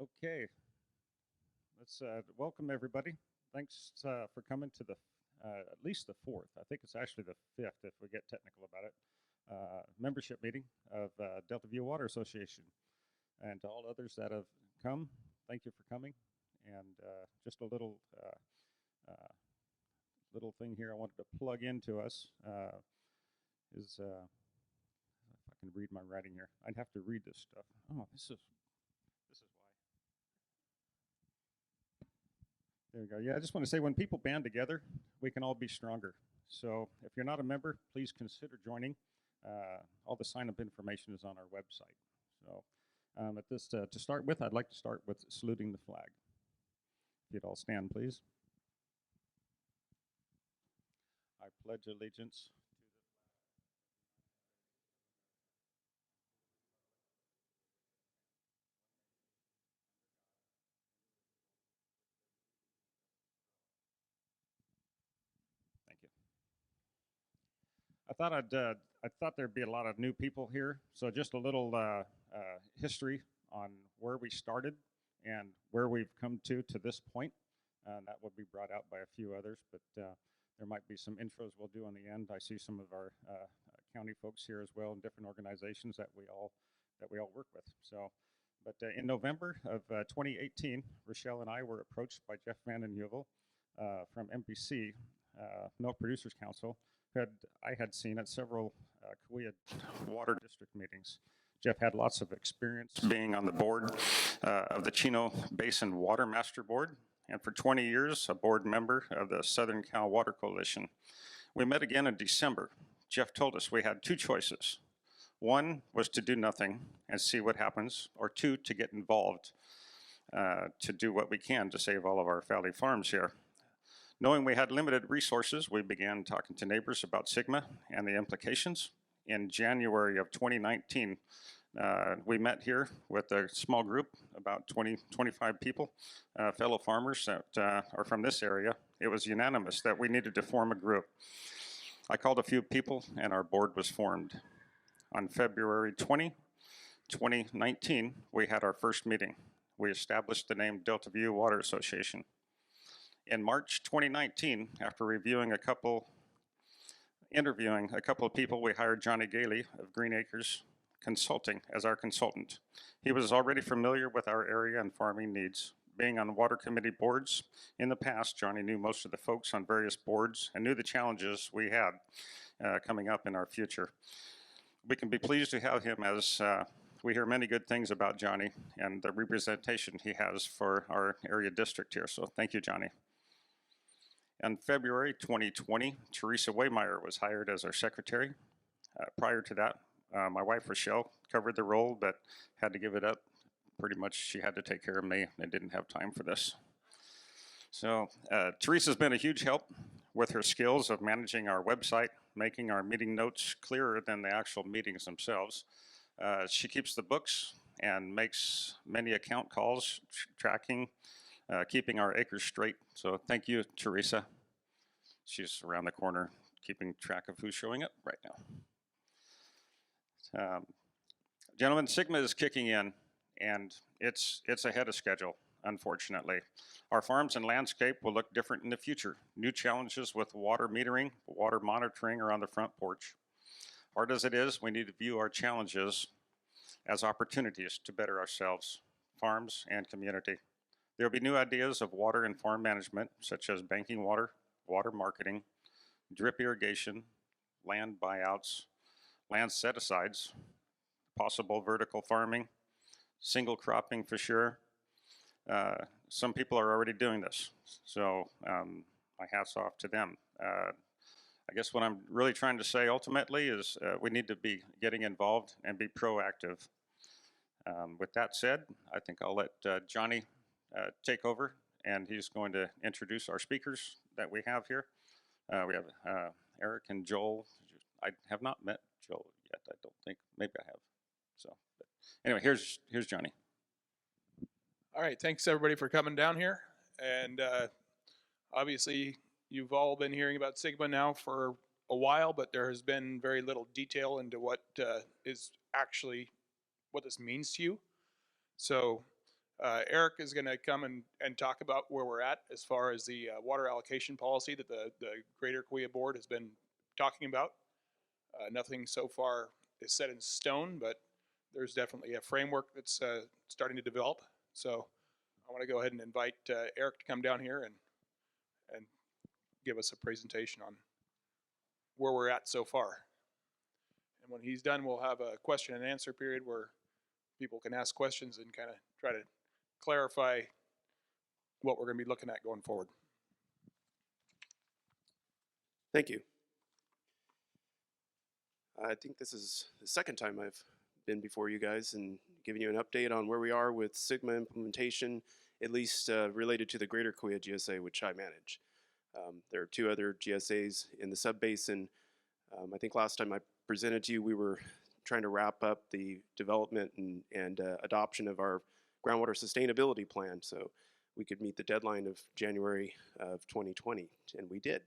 Okay, let's welcome everybody. Thanks for coming to the at least the fourth. I think it's actually the fifth if we get technical about it. Membership meeting of DVWA Water Association, and to all others that have come, thank you for coming. And just a little thing here I wanted to plug into us is if I can read my writing here. I'd have to read this stuff. Oh, this is why. There we go. Yeah, I just want to say when people band together, we can all be stronger. So if you're not a member, please consider joining. All the sign-up information is on our website. So to start with, I'd like to start with saluting the flag. If you'd all stand, please. I pledge allegiance Thank you. I thought there'd be a lot of new people here, so just a little history on where we started and where we've come to this point. That will be brought out by a few others, but there might be some intros we'll do on the end. I see some of our county folks here as well, and different organizations that we all work with. So, but in November of 2018, Rochelle and I were approached by Jeff Van den Heuvel from MPC, Milk Producers Council, I had seen at several Kaweah Water District meetings. Jeff had lots of experience being on the board of the Chino Basin Water Master Board, and for 20 years, a board member of the Southern Cal Water Coalition. We met again in December. Jeff told us we had two choices. One was to do nothing and see what happens, or two, to get involved to do what we can to save all of our valley farms here. Knowing we had limited resources, we began talking to neighbors about SGMA and the implications. In January of 2019, we met here with a small group, about 25 people, fellow farmers that are from this area. It was unanimous that we needed to form a group. I called a few people and our board was formed. On February 20, 2019, we had our first meeting. We established the name DVWA Water Association. In March 2019, after interviewing a couple of people, we hired Johnny Gailey of Green Acres Consulting as our consultant. He was already familiar with our area and farming needs. Being on water committee boards in the past, Johnny knew most of the folks on various boards and knew the challenges we had coming up in our future. We can be pleased to have him, as we hear many good things about Johnny and the representation he has for our area district here. So thank you, Johnny. In February 2020, Teresa Waymeyer was hired as our secretary. Prior to that, my wife Rochelle covered the role, but had to give it up. Pretty much she had to take care of me and didn't have time for this. So Teresa's been a huge help with her skills of managing our website, making our meeting notes clearer than the actual meetings themselves. She keeps the books and makes many account calls, tracking, keeping our acres straight. So thank you, Teresa. She's around the corner keeping track of who's showing up right now. Gentlemen, SGMA is kicking in, and it's ahead of schedule, unfortunately. Our farms and landscape will look different in the future. New challenges with water metering, water monitoring are on the front porch. Hard as it is, we need to view our challenges as opportunities to better ourselves, farms, and community. There will be new ideas of water and farm management, such as banking water, water marketing, drip irrigation, land buyouts, land set-asides, possible vertical farming, single cropping for sure. Some people are already doing this, so my hat's off to them. I guess what I'm really trying to say ultimately is we need to be getting involved and be proactive. With that said, I think I'll let Johnny take over, and he's going to introduce our speakers that we have here. We have Eric and Joel. I have not met Joel yet, I don't think. Maybe I have. So, but anyway, here's Johnny. All right, thanks everybody for coming down here. And obviously, you've all been hearing about SGMA now for a while, but there has been very little detail into what is actually what this means to you. So Eric is going to come and talk about where we're at as far as the water allocation policy that the Greater Kaweah Board has been talking about. Nothing so far is set in stone, but there's definitely a framework that's starting to develop. So I want to go ahead and invite Eric to come down here and give us a presentation on where we're at so far. And when he's done, we'll have a question and answer period where people can ask questions and kind of try to clarify what we're going to be looking at going forward. Thank you. I think this is the second time I've been before you guys and giving you an update on where we are with Sigma implementation, at least related to the Greater Kaweah GSA, which I manage. There are 2 other GSAs in the sub-basin. I think last time I presented to you, we were trying to wrap up the development and adoption of our groundwater sustainability plan so we could meet the deadline of January of 2020, and we did.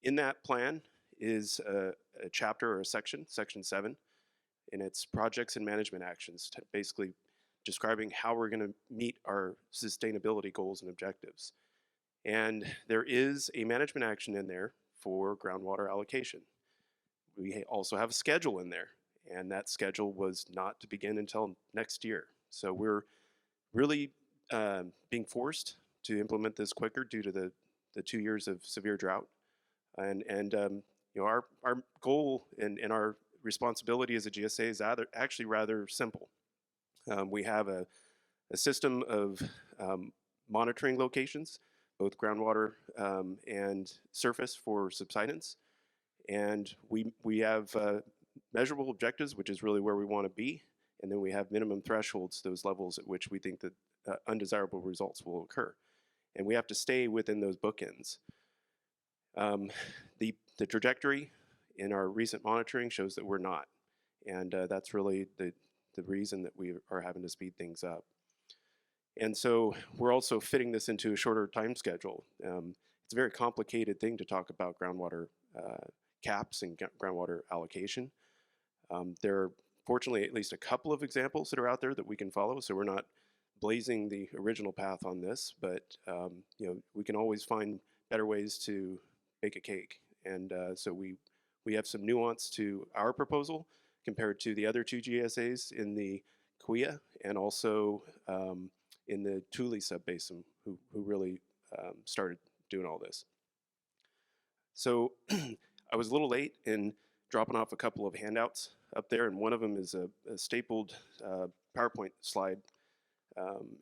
In that plan is a chapter or a section 7, and it's projects and management actions, basically describing how we're going to meet our sustainability goals and objectives. And there is a management action in there for groundwater allocation. We also have a schedule in there, and that schedule was not to begin until next year. So we're really being forced to implement this quicker due to the 2 years of severe drought. And you know, our goal and our responsibility as a GSA is actually rather simple. We have a system of monitoring locations, both groundwater and surface for subsidence. And we have measurable objectives, which is really where we want to be. And then we have minimum thresholds, those levels at which we think that undesirable results will occur. And we have to stay within those bookends. The trajectory in our recent monitoring shows that we're not. And that's really the reason that we are having to speed things up. And so we're also fitting this into a shorter time schedule. It's a very complicated thing to talk about groundwater caps and groundwater allocation. There are fortunately at least a couple of examples that are out there that we can follow, so we're not blazing the original path on this, but you know, we can always find better ways to bake a cake. And so we have some nuance to our proposal compared to the other 2 GSAs in the Kaweah and also in the Thule sub-basin who really started doing all this. So I was a little late in dropping off a couple of handouts up there, and one of them is a stapled PowerPoint slide.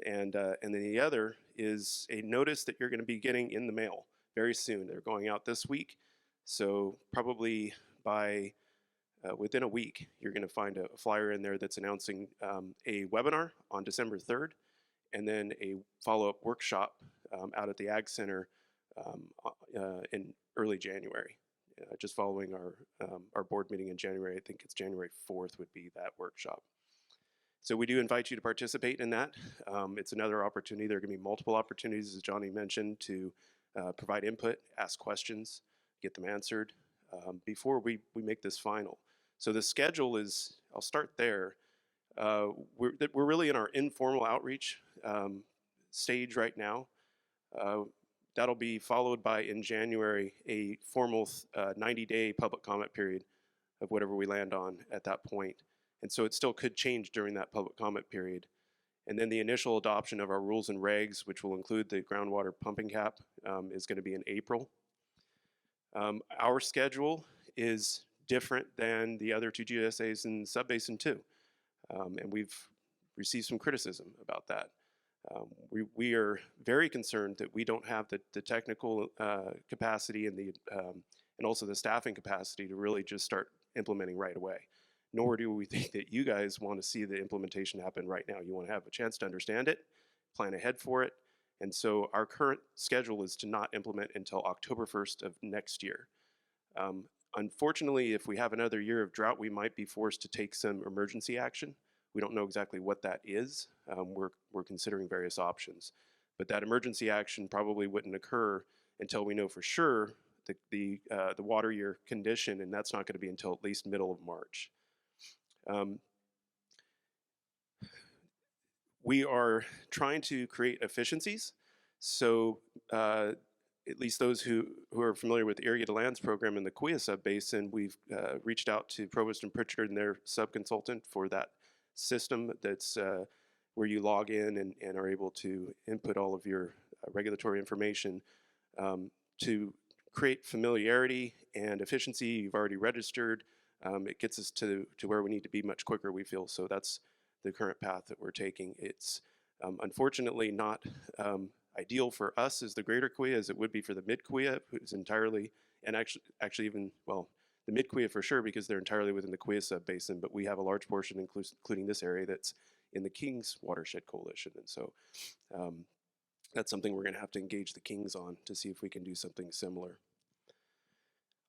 And then the other is a notice that you're going to be getting in the mail very soon. They're going out this week, so probably by within a week, you're going to find a flyer in there that's announcing a webinar on December 3rd, and then a follow-up workshop out at the Ag Center in early January. Just following our board meeting in January, I think it's January 4th would be that workshop. So we do invite you to participate in that. It's another opportunity. There are going to be multiple opportunities, as Johnny mentioned, to provide input, ask questions, get them answered before we make this final. So the schedule is, I'll start there. We're really in our informal outreach stage right now. That'll be followed by, in January, a formal 90-day public comment period of whatever we land on at that point. And so it still could change during that public comment period. And then the initial adoption of our rules and regs, which will include the groundwater pumping cap, is going to be in April. Our schedule is different than the other 2 GSAs in Sub-Basin 2. And we've received some criticism about that. We are very concerned that we don't have the technical capacity and also the staffing capacity to really just start implementing right away. Nor do we think that you guys want to see the implementation happen right now. You want to have a chance to understand it, plan ahead for it. And so our current schedule is to not implement until October 1st of next year. Unfortunately, if we have another year of drought, we might be forced to take some emergency action. We don't know exactly what that is. We're considering various options. But that emergency action probably wouldn't occur until we know for sure the water year condition, and that's not going to be until at least middle of March. we are trying to create efficiencies. So at least those who are familiar with the Irrigated Lands program in the Kaweah subbasin, we've reached out to Provost and Pritchard and their subconsultant for that system that's where you log in and are able to input all of your regulatory information to create familiarity and efficiency. You've already registered. It gets us to where we need to be much quicker, we feel. So that's the current path that we're taking. It's unfortunately not ideal for us as the greater Kaweah as it would be for the mid Kaweah, who's entirely, and actually even, well, the mid Kaweah for sure, because they're entirely within the Kaweah subbasin, but we have a large portion, including this area, that's in the Kings Watershed Coalition. And so that's something we're going to have to engage the Kings on to see if we can do something similar.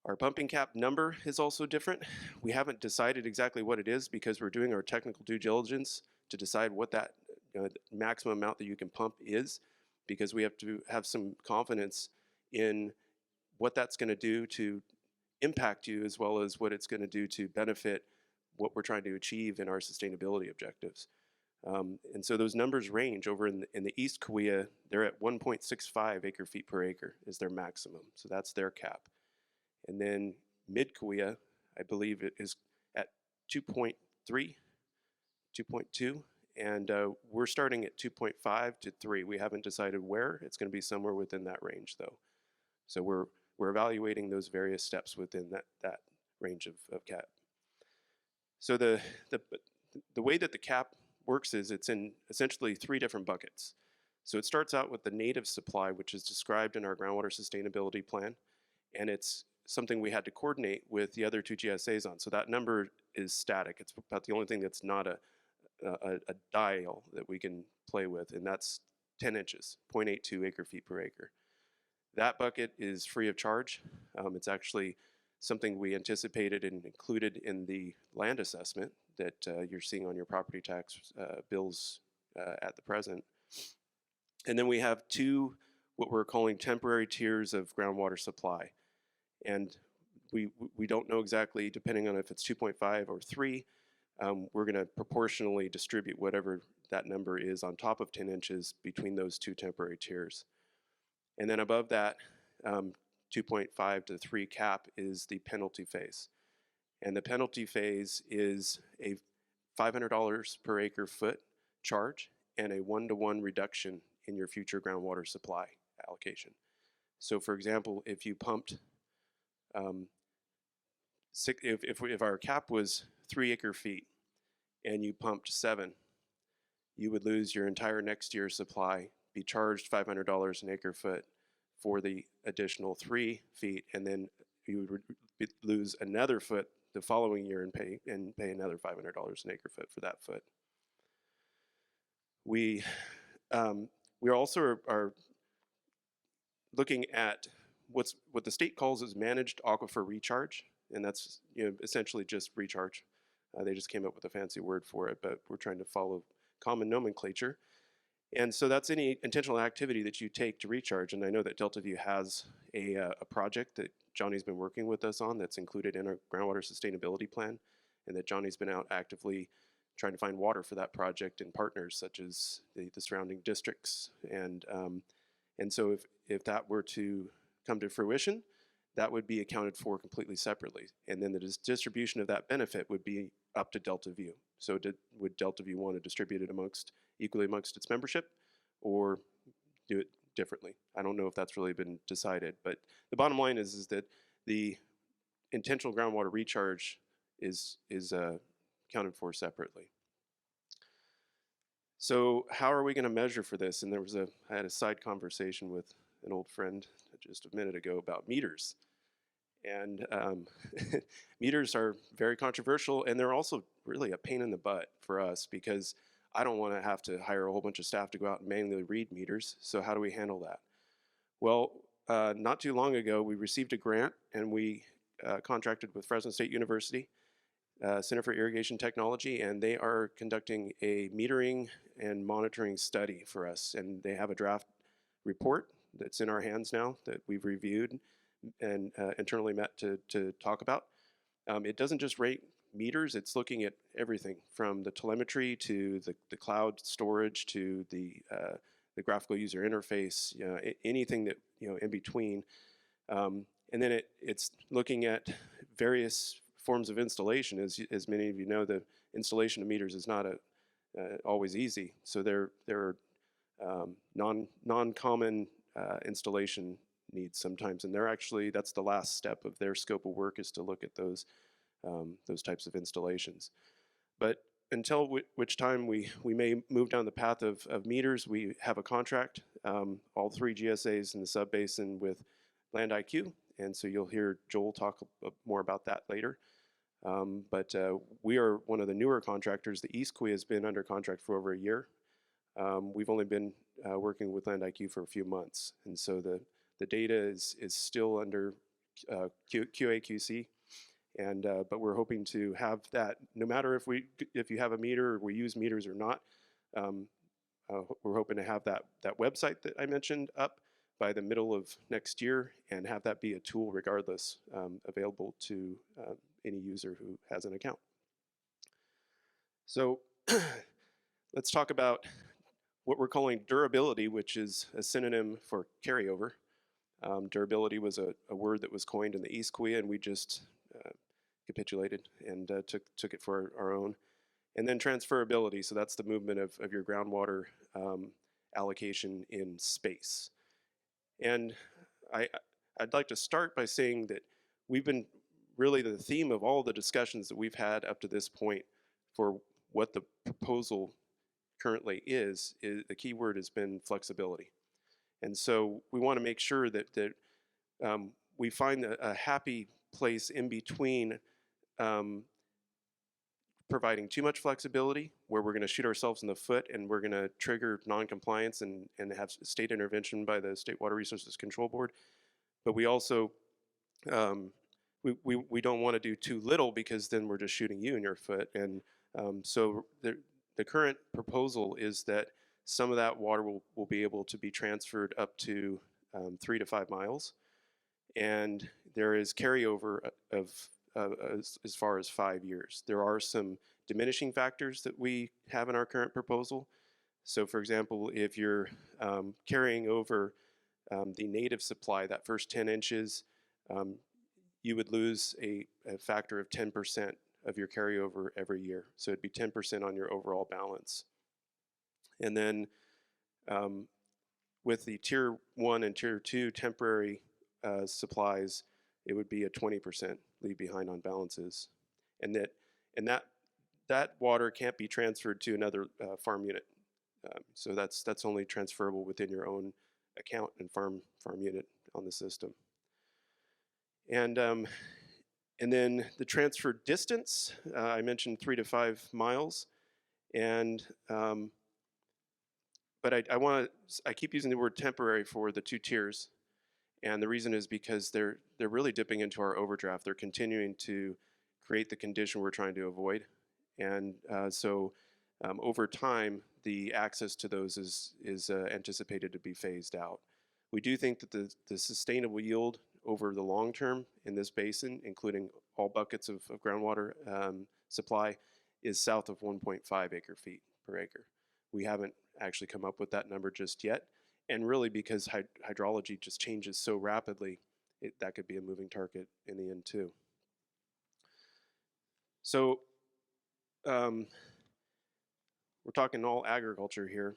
Our pumping cap number is also different. We haven't decided exactly what it is because we're doing our technical due diligence to decide what that maximum amount that you can pump is, because we have to have some confidence in what that's going to do to impact you, as well as what it's going to do to benefit what we're trying to achieve in our sustainability objectives. And so those numbers range. Over in the East Kaweah, they're at 1.65 acre feet per acre is their maximum. So that's their cap. And then mid Kaweah, I believe it is at 2.3, 2.2. And we're starting at 2.5 to 3. We haven't decided where. It's going to be somewhere within that range, though. So we're evaluating those various steps within that range of cap. So the way that the cap works is it's in essentially 3 different buckets. So it starts out with the native supply, which is described in our groundwater sustainability plan, and it's something we had to coordinate with the other 2 GSAs on. So that number is static. It's about the only thing that's not a dial that we can play with, and that's 10 inches, 0.82 acre feet per acre. That bucket is free of charge. It's actually something we anticipated and included in the land assessment that you're seeing on your property tax bills at the present. And then we have 2 what we're calling temporary tiers of groundwater supply. And we don't know exactly, depending on if it's 2.5 or 3, we're going to proportionally distribute whatever that number is on top of 10 inches between those 2 temporary tiers. And then above that, 2.5 to 3 cap is the penalty phase. And the penalty phase is a $500 per acre foot charge and a 1-to-1 reduction in your future groundwater supply allocation. So for example, if you pumped, if our cap was 3 acre feet and you pumped 7, you would lose your entire next year's supply, be charged $500 an acre foot for the additional 3 feet, and then you would lose another foot the following year and pay another $500 an acre foot for that foot. We also are looking at what the state calls as managed aquifer recharge, and that's essentially just recharge. They just came up with a fancy word for it, but we're trying to follow common nomenclature. And so that's any intentional activity that you take to recharge. And I know that Delta View has a project that Johnny's been working with us on that's included in our groundwater sustainability plan, and that Johnny's been out actively trying to find water for that project and partners such as the surrounding districts. And so if that were to come to fruition, that would be accounted for completely separately. And then the distribution of that benefit would be up to Delta View. So would Delta View want to distribute it equally amongst its membership, or do it differently? I don't know if that's really been decided, but the bottom line is that the intentional groundwater recharge is accounted for separately. So how are we going to measure for this? And I had a side conversation with an old friend just a minute ago about meters. And meters are very controversial, and they're also really a pain in the butt for us, because I don't want to have to hire a whole bunch of staff to go out and manually read meters. So how do we handle that? Well, not too long ago, we received a grant, and we contracted with Fresno State University, Center for Irrigation Technology, and they are conducting a metering and monitoring study for us. And they have a draft report that's in our hands now that we've reviewed and internally met to talk about. It doesn't just rate meters, it's looking at everything from the telemetry to the cloud storage to the graphical user interface, anything that, in between. And then it's looking at various forms of installation. As many of you know, the installation of meters is not always easy. So there are non-common installation needs sometimes, and that's the last step of their scope of work, is to look at those types of installations. But until which time we may move down the path of meters, we have a contract, all 3 GSAs in the sub-basin with LandIQ, and so you'll hear Joel talk more about that later. But we are one of the newer contractors. The East Kaweah has been under contract for over a year. We've only been working with LandIQ for a few months, and so the data is still under QA/QC, and but we're hoping to have that. No matter if you have a meter or we use meters or not, we're hoping to have that website that I mentioned up by the middle of next year, and have that be a tool regardless, available to any user who has an account. So let's talk about what we're calling durability, which is a synonym for carryover. Durability was a word that was coined in the East Kaweah, and we just capitulated and took it for our own. And then transferability, so that's the movement of your groundwater allocation in space. And I'd like to start by saying that we've been really the theme of all the discussions that we've had up to this point for what the proposal currently is the key word has been flexibility. And so we want to make sure that we find a happy place in between providing too much flexibility, where we're going to shoot ourselves in the foot and we're going to trigger non-compliance and have state intervention by the State Water Resources Control Board. But we also, we don't want to do too little, because then we're just shooting you in your foot. And so the current proposal is that some of that water will be able to be transferred up to 3 to 5 miles. And there is carryover of as far as 5 years. There are some diminishing factors that we have in our current proposal. So for example, if you're carrying over the native supply, that first 10 inches, you would lose a factor of 10% of your carryover every year. So it'd be 10% on your overall balance. And then with the Tier 1 and Tier 2 temporary supplies, it would be a 20% leave behind on balances. And that water can't be transferred to another farm unit. So that's only transferable within your own account and farm unit on the system. And then the transfer distance, I mentioned 3 to 5 miles. And but I keep using the word temporary for the 2 tiers. And the reason is because they're really dipping into our overdraft. They're continuing to create the condition we're trying to avoid. And so over time, the access to those is anticipated to be phased out. We do think that the sustainable yield over the long term in this basin, including all buckets of groundwater supply, is south of 1.5 acre feet per acre. We haven't actually come up with that number just yet. And really, because hydrology just changes so rapidly, that could be a moving target in the end too. So we're talking all agriculture here.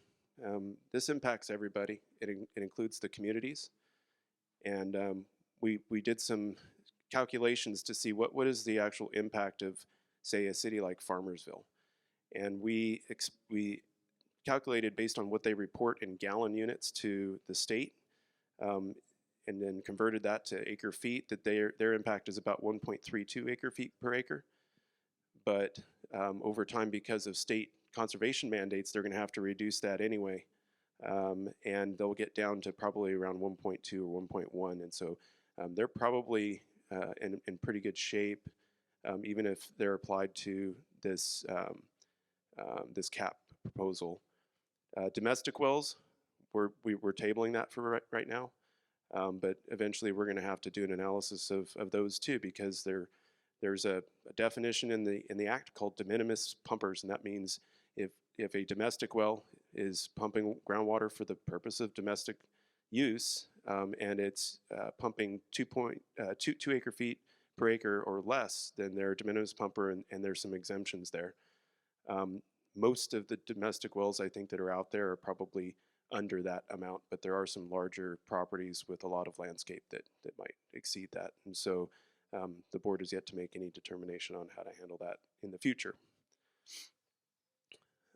This impacts everybody. It includes the communities. And we did some calculations to see what is the actual impact of, say, a city like Farmersville. And we calculated based on what they report in gallon units to the state, and then converted that to acre feet, that their impact is about 1.32 acre feet per acre. But over time, because of state conservation mandates, they're going to have to reduce that anyway. And they'll get down to probably around 1.2 or 1.1. And so they're probably in pretty good shape, even if they're applied to this, this cap proposal. Domestic wells, we're tabling that for right now. But eventually we're going to have to do an analysis of those too, because they're There's a definition in the act called de minimis pumpers, and that means if a domestic well is pumping groundwater for the purpose of domestic use, and it's pumping 2 acre feet per acre or less, then they're a de minimis pumper, and there's some exemptions there. Most of the domestic wells I think that are out there are probably under that amount, but there are some larger properties with a lot of landscape that might exceed that. And so the board has yet to make any determination on how to handle that in the future.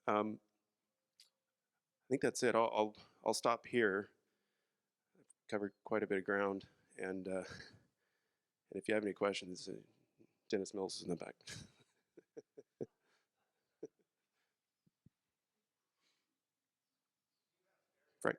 I think that's it. I'll stop here. I've covered quite a bit of ground, and if you have any questions, Dennis Mills is in the back. Frank.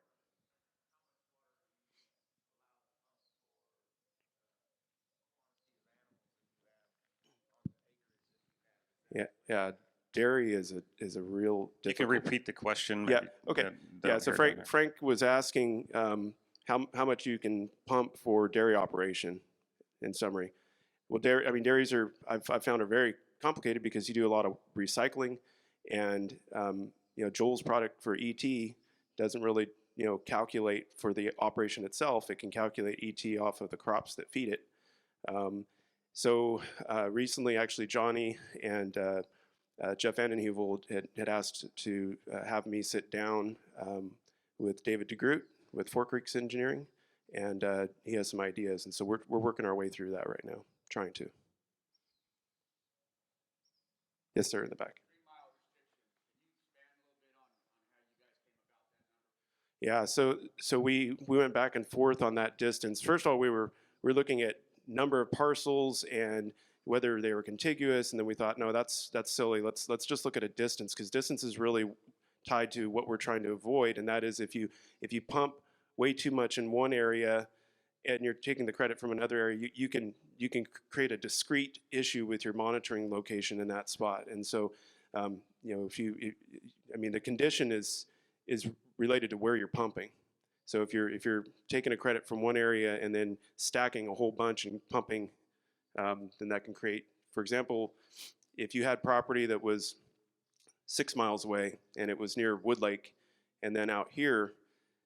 Yeah. Dairy is a real. You can repeat the question. Yeah. Okay. Yeah. So Frank was asking how much you can pump for dairy operation. In summary, well, dairies are I've found are very complicated because you do a lot of recycling, and Joel's product for ET doesn't really calculate for the operation itself. It can calculate ET off of the crops that feed it. So recently, actually, Johnny and Jeff Vandenheuvel had asked to have me sit down with David DeGroot with Four Creeks Engineering, and he has some ideas, and so we're working our way through that right now, trying to. Yes, sir, in the back. Yeah, so we went back and forth on that distance. First of all, we're looking at number of parcels and whether they were contiguous, and then we thought, no, that's silly. Let's just look at a distance, because distance is really tied to what we're trying to avoid, and that is if you pump way too much in one area and you're taking the credit from another area, you can create a discrete issue with your monitoring location in that spot. And so the condition is related to where you're pumping. So if you're taking a credit from one area and then stacking a whole bunch and pumping, then that can create, for example, if you had property that was 6 miles away and it was near Wood Lake, and then out here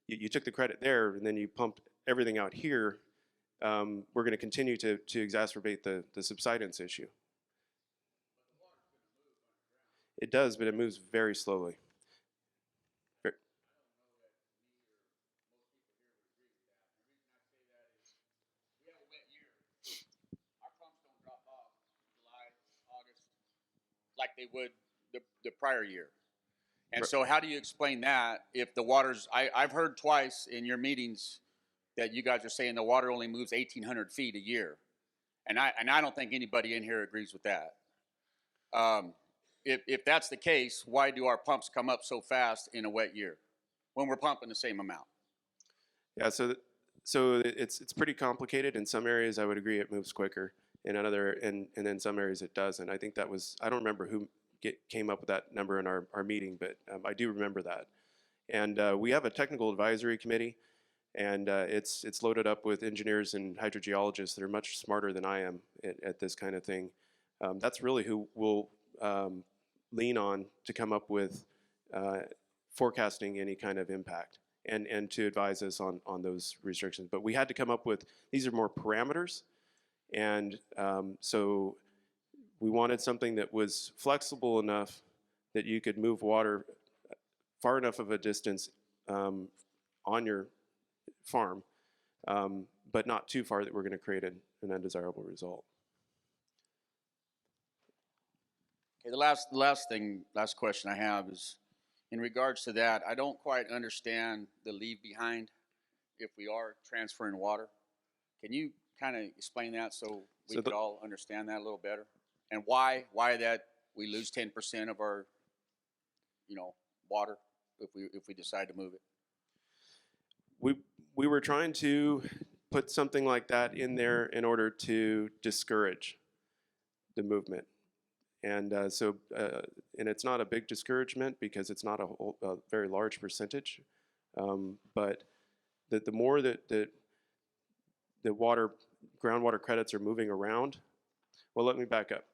you took the credit there and then you pumped everything out here, we're going to continue to exacerbate the subsidence issue. It does, but it moves very slowly. Like they would the prior year. And so how do you explain that if the water's, I've heard twice in your meetings that you guys are saying the water only moves 1,800 feet a year. And I don't think anybody in here agrees with that. If that's the case, why do our pumps come up so fast in a wet year when we're pumping the same amount? Yeah, so it's pretty complicated. In some areas, I would agree it moves quicker. In another, and in some areas it doesn't. I think that was, I don't remember who came up with that number in our meeting, but I do remember that. And we have a technical advisory committee, and it's loaded up with engineers and hydrogeologists that are much smarter than I am at this kind of thing. That's really who we'll lean on to come up with forecasting any kind of impact and to advise us on those restrictions. But we had to come up with, these are more parameters. And so we wanted something that was flexible enough that you could move water far enough of a distance on your farm, but not too far that we're going to create an undesirable result. Okay, the last question I have is in regards to that. I don't quite understand the leave behind if we are transferring water. Can you kind of explain that so we could all understand that a little better, and why that we lose 10% of our water if we decide to move it? We were trying to put something like that in there in order to discourage the movement, and and it's not a big discouragement because it's not a very large percentage, but the more that the groundwater credits are moving around, Well, let me back up.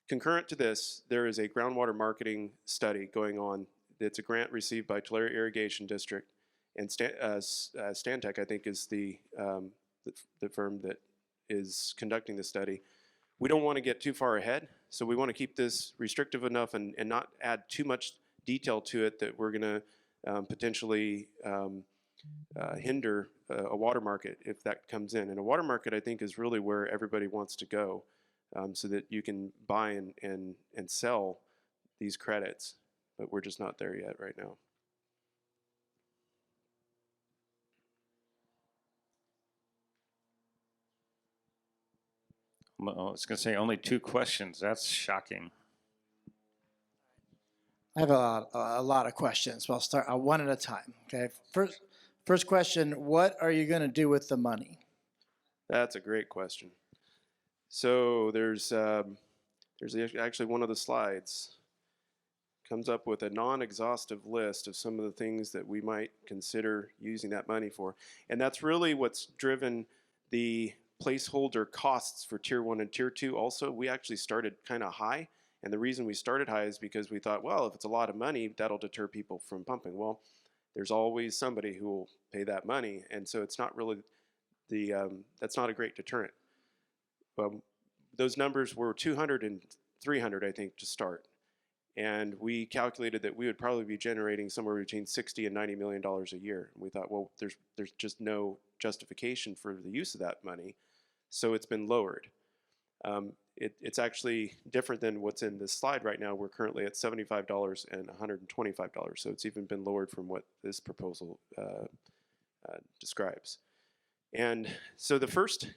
Concurrent to this, there is a groundwater marketing study going on. It's a grant received by Tulare Irrigation District, and Stantec, I think, is the firm that is conducting the study. We don't want to get too far ahead, so we want to keep this restrictive enough and not add too much detail to it that we're going to potentially hinder a water market if that comes in. And a water market, I think, is really where everybody wants to go, so that you can buy and sell these credits, but we're just not there yet right now. I was going to say only 2 questions. That's shocking. I have a lot of questions, but I'll start one at a time. Okay. First question: what are you going to do with the money? That's a great question. So there's actually one of the slides comes up with a non-exhaustive list of some of the things that we might consider using that money for, and that's really what's driven the placeholder costs for Tier 1 and Tier 2 also. We actually started kind of high, and the reason we started high is because we thought, well, if it's a lot of money, that'll deter people from pumping. Well, there's always somebody who will pay that money, and so it's not really that's not a great deterrent. Those numbers were 200 and 300, I think, to start, and we calculated that we would probably be generating somewhere between $60 and $90 million a year. And we thought, well, there's just no justification for the use of that money, so it's been lowered. It's actually different than what's in this slide right now. We're currently at $75 and $125, so it's even been lowered from what this proposal describes. And so the first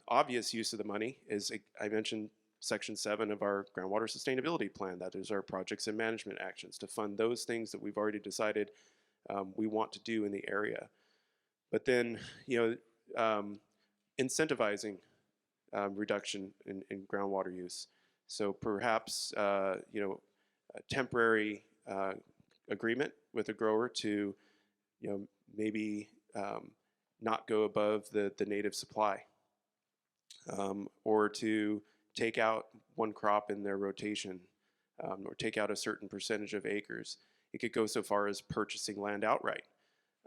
obvious use of the money is, I mentioned Section 7 of our groundwater sustainability plan. That is our projects and management actions to fund those things that we've already decided we want to do in the area. But then, incentivizing reduction in groundwater use. So perhaps, a temporary agreement with a grower to, maybe not go above the native supply, or to take out one crop in their rotation, or take out a certain percentage of acres. It could go so far as purchasing land outright.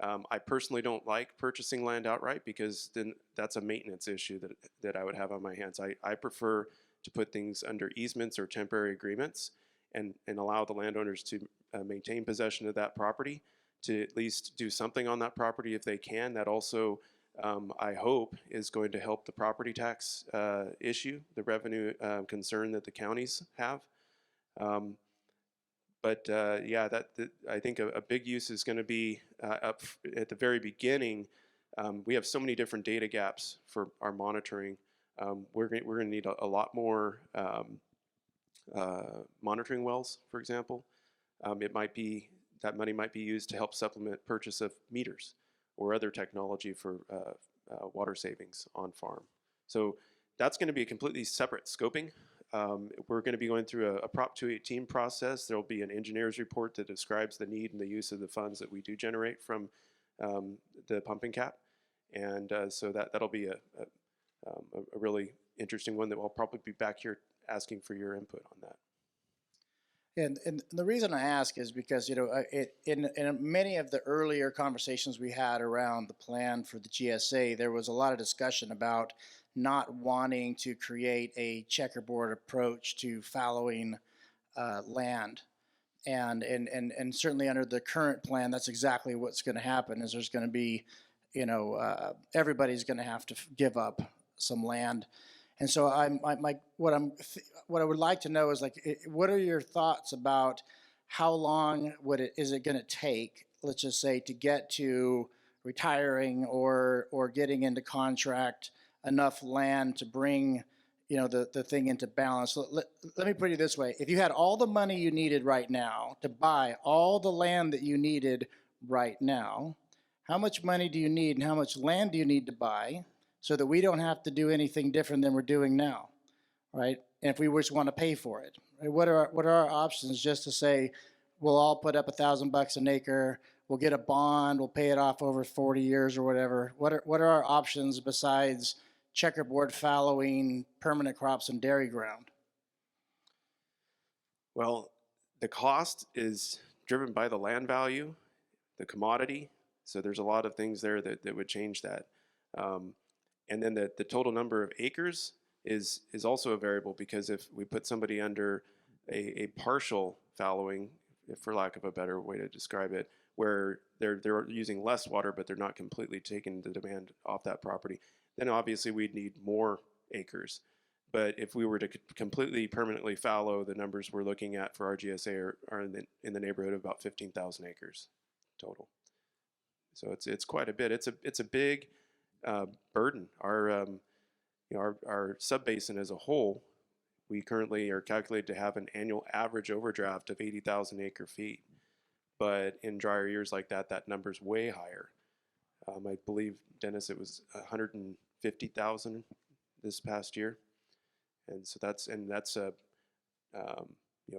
I personally don't like purchasing land outright because then that's a maintenance issue that I would have on my hands. I prefer to put things under easements or temporary agreements and allow the landowners to maintain possession of that property, to at least do something on that property if they can. That also, I hope, is going to help the property tax issue, the revenue concern that the counties have. I think a big use is going to be up at the very beginning. We have so many different data gaps for our monitoring. We're going to need a lot more monitoring wells, for example. That money might be used to help supplement purchase of meters or other technology for water savings on farm. So that's going to be a completely separate scoping. We're going to be going through a Prop 218 process. There will be an engineer's report that describes the need and the use of the funds that we do generate from the pumping cap. And so that'll be a really interesting one that we'll probably be back here asking for your input on that. And the reason I ask is because, in many of the earlier conversations we had around the plan for the GSA, there was a lot of discussion about not wanting to create a checkerboard approach to fallowing land. And certainly under the current plan, that's exactly what's going to happen, is there's going to be, everybody's going to have to give up some land. And so what I would like to know is, what are your thoughts about how long is it going to take, let's just say, to get to retiring or getting into contract enough land to bring, the thing into balance? Let me put it this way. If you had all the money you needed right now to buy all the land that you needed right now, how much money do you need and how much land do you need to buy so that we don't have to do anything different than we're doing now, right? And if we just want to pay for it, right? What are our options? Just to say, we'll all put up $1,000 an acre, we'll get a bond, we'll pay it off over 40 years or whatever. What are our options besides checkerboard fallowing, permanent crops, and dairy ground? Well, the cost is driven by the land value, the commodity. So there's a lot of things there that would change that. And then the total number of acres is also a variable, because if we put somebody under a partial fallowing, for lack of a better way to describe it, where they're using less water but they're not completely taking the demand off that property, then obviously we'd need more acres. But if we were to completely permanently fallow, the numbers we're looking at for our GSA are in the neighborhood of about 15,000 acres total. So it's quite a bit. It's a big burden. Our subbasin as a whole, we currently are calculated to have an annual average overdraft of 80,000 acre feet. But in drier years like that, that number's way higher. I believe, Dennis, it was 150,000 this past year. And so that's a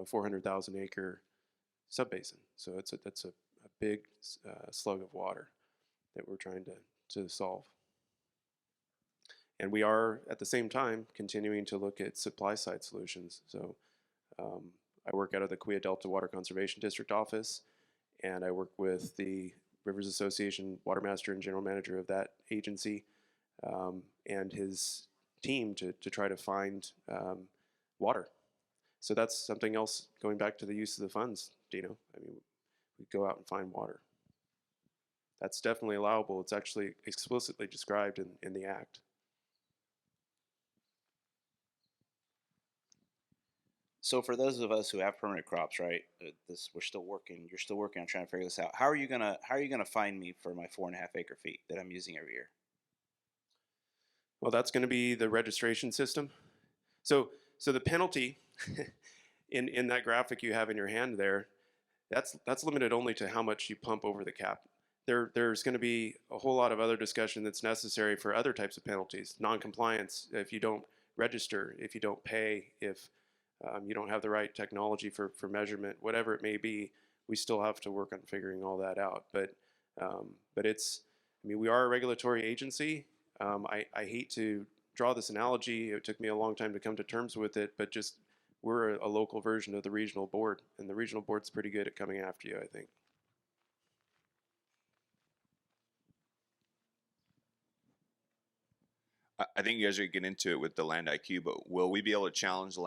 400,000 acre subbasin. So that's a big slug of water that we're trying to solve. And we are at the same time continuing to look at supply side solutions. So I work out of the Kaweah Delta Water Conservation District office, and I work with the Rivers Association Water Master and General Manager of that agency and his team to try to find water. So that's something else, going back to the use of the funds, Dino. I mean, we go out and find water. That's definitely allowable. It's actually explicitly described in the Act. So for those of us who have permanent crops, right? You're still working on trying to figure this out. How are you gonna find me for my 4.5 acre feet that I'm using every year? Well, that's going to be the registration system. So the penalty in that graphic you have in your hand there, that's limited only to how much you pump over the cap. There's going to be a whole lot of other discussion that's necessary for other types of penalties. Non-compliance, if you don't register, if you don't pay, if you don't have the right technology for measurement, whatever it may be, we still have to work on figuring all that out. But we are a regulatory agency. I hate to draw this analogy. It took me a long time to come to terms with it, but just we're a local version of the regional board, and the regional board's pretty good at coming after you, I think. I think you guys are getting into it with the LandIQ, but will we be able to challenge the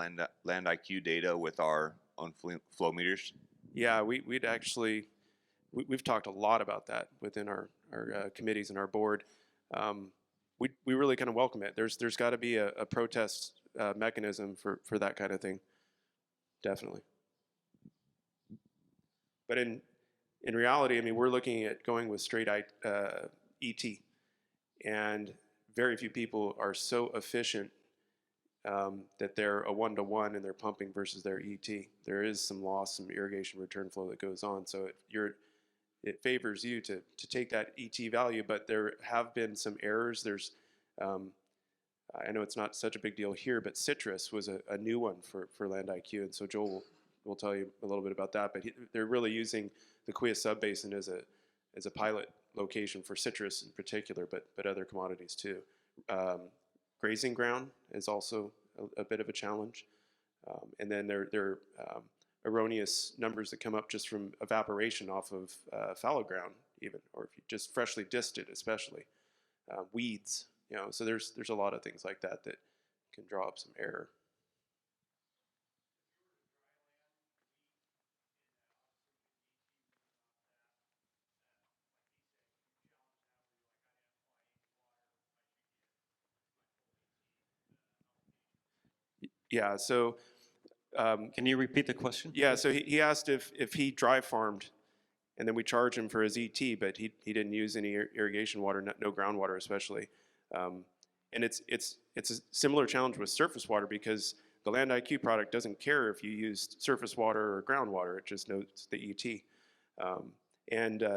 LandIQ data with our own flow meters? Yeah, we've talked a lot about that within our committees and our board. We really kind of welcome it. There's got to be a protest mechanism for that kind of thing, definitely. But in reality, I mean, we're looking at going with straight ET, and very few people are so efficient that they're a 1-to-1 in their pumping versus their ET. There is some loss, some irrigation return flow that goes on, so it favors you to take that ET value, but there have been some errors. There's, I know it's not such a big deal here, but citrus was a new one for LandIQ, and so Joel will tell you a little bit about that. But they're really using the Kaweah Subbasin as a pilot location for citrus in particular, but other commodities too. Grazing ground is also a bit of a challenge, and then there are erroneous numbers that come up just from evaporation off of fallow ground, even, or if you just freshly dissed it, especially weeds. So there's a lot of things like that can draw up some error. Yeah, so can you repeat the question? Yeah, so he asked if he dry farmed, and then we charge him for his ET, but he didn't use any irrigation water, no groundwater especially. And it's a similar challenge with surface water, because the LandIQ product doesn't care if you used surface water or groundwater, it just notes the ET.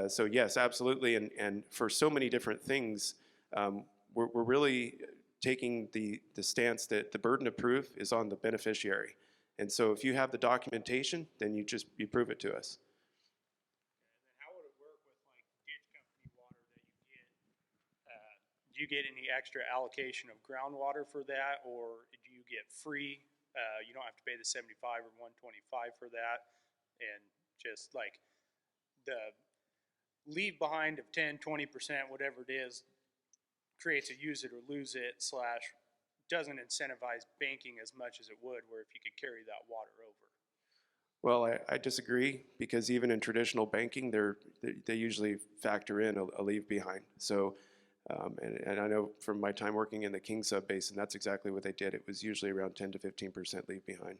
So yes, absolutely, and for so many different things, we're really taking the stance that the burden of proof is on the beneficiary. And so if you have the documentation, then you prove it to us. And then how would it work with like ditch company water that you get? Do you get any extra allocation of groundwater for that, or do you get free? You don't have to pay the 75 or 125 for that, and just like the leave behind of 10, 20%, whatever it is, creates a use it or lose it / doesn't incentivize banking as much as it would, where if you could carry that water over. Well, I disagree, because even in traditional banking, they usually factor in a leave behind. So, and I know from my time working in the King Sub Basin, that's exactly what they did. It was usually around 10 to 15% leave behind.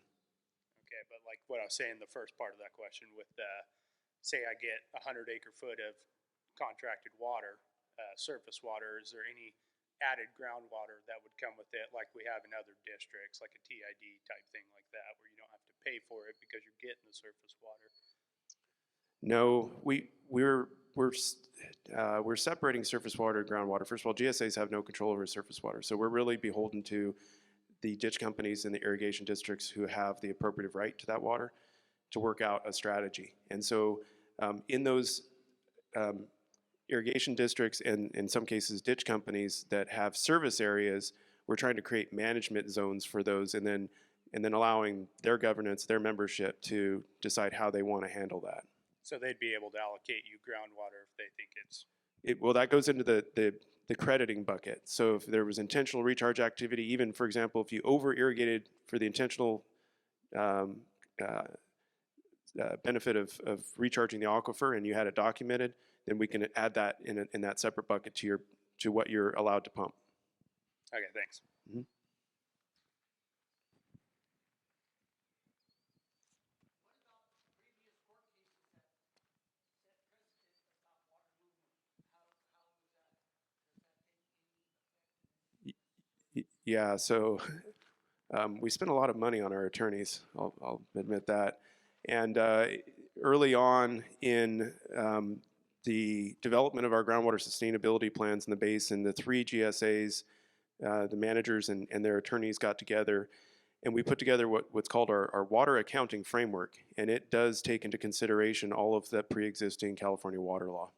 Okay, but like what I was saying, the first part of that question with, say I get 100 acre foot of contracted water, surface water, is there any added groundwater that would come with it, like we have in other districts, like a TID type thing like that, where you don't have to pay for it because you're getting the surface water? No, we're separating surface water and groundwater. First of all, GSAs have no control over surface water, so we're really beholden to the ditch companies and the irrigation districts who have the appropriate right to that water to work out a strategy. And so in those irrigation districts and in some cases ditch companies that have service areas, we're trying to create management zones for those, and then allowing their governance, their membership to decide how they want to handle that. So they'd be able to allocate you groundwater if they think it's... Well, that goes into the crediting bucket. So if there was intentional recharge activity, even, for example, if you over-irrigated for the intentional benefit of recharging the aquifer and you had it documented, then we can add that in that separate bucket to what you're allowed to pump. Okay, thanks. Mm-hmm. Yeah, so we spent a lot of money on our attorneys, I'll admit that. And early on in the development of our groundwater sustainability plans in the basin, the 3 GSAs, the managers and their attorneys got together, and we put together what's called our water accounting framework. And it does take into consideration all of the pre-existing California water law.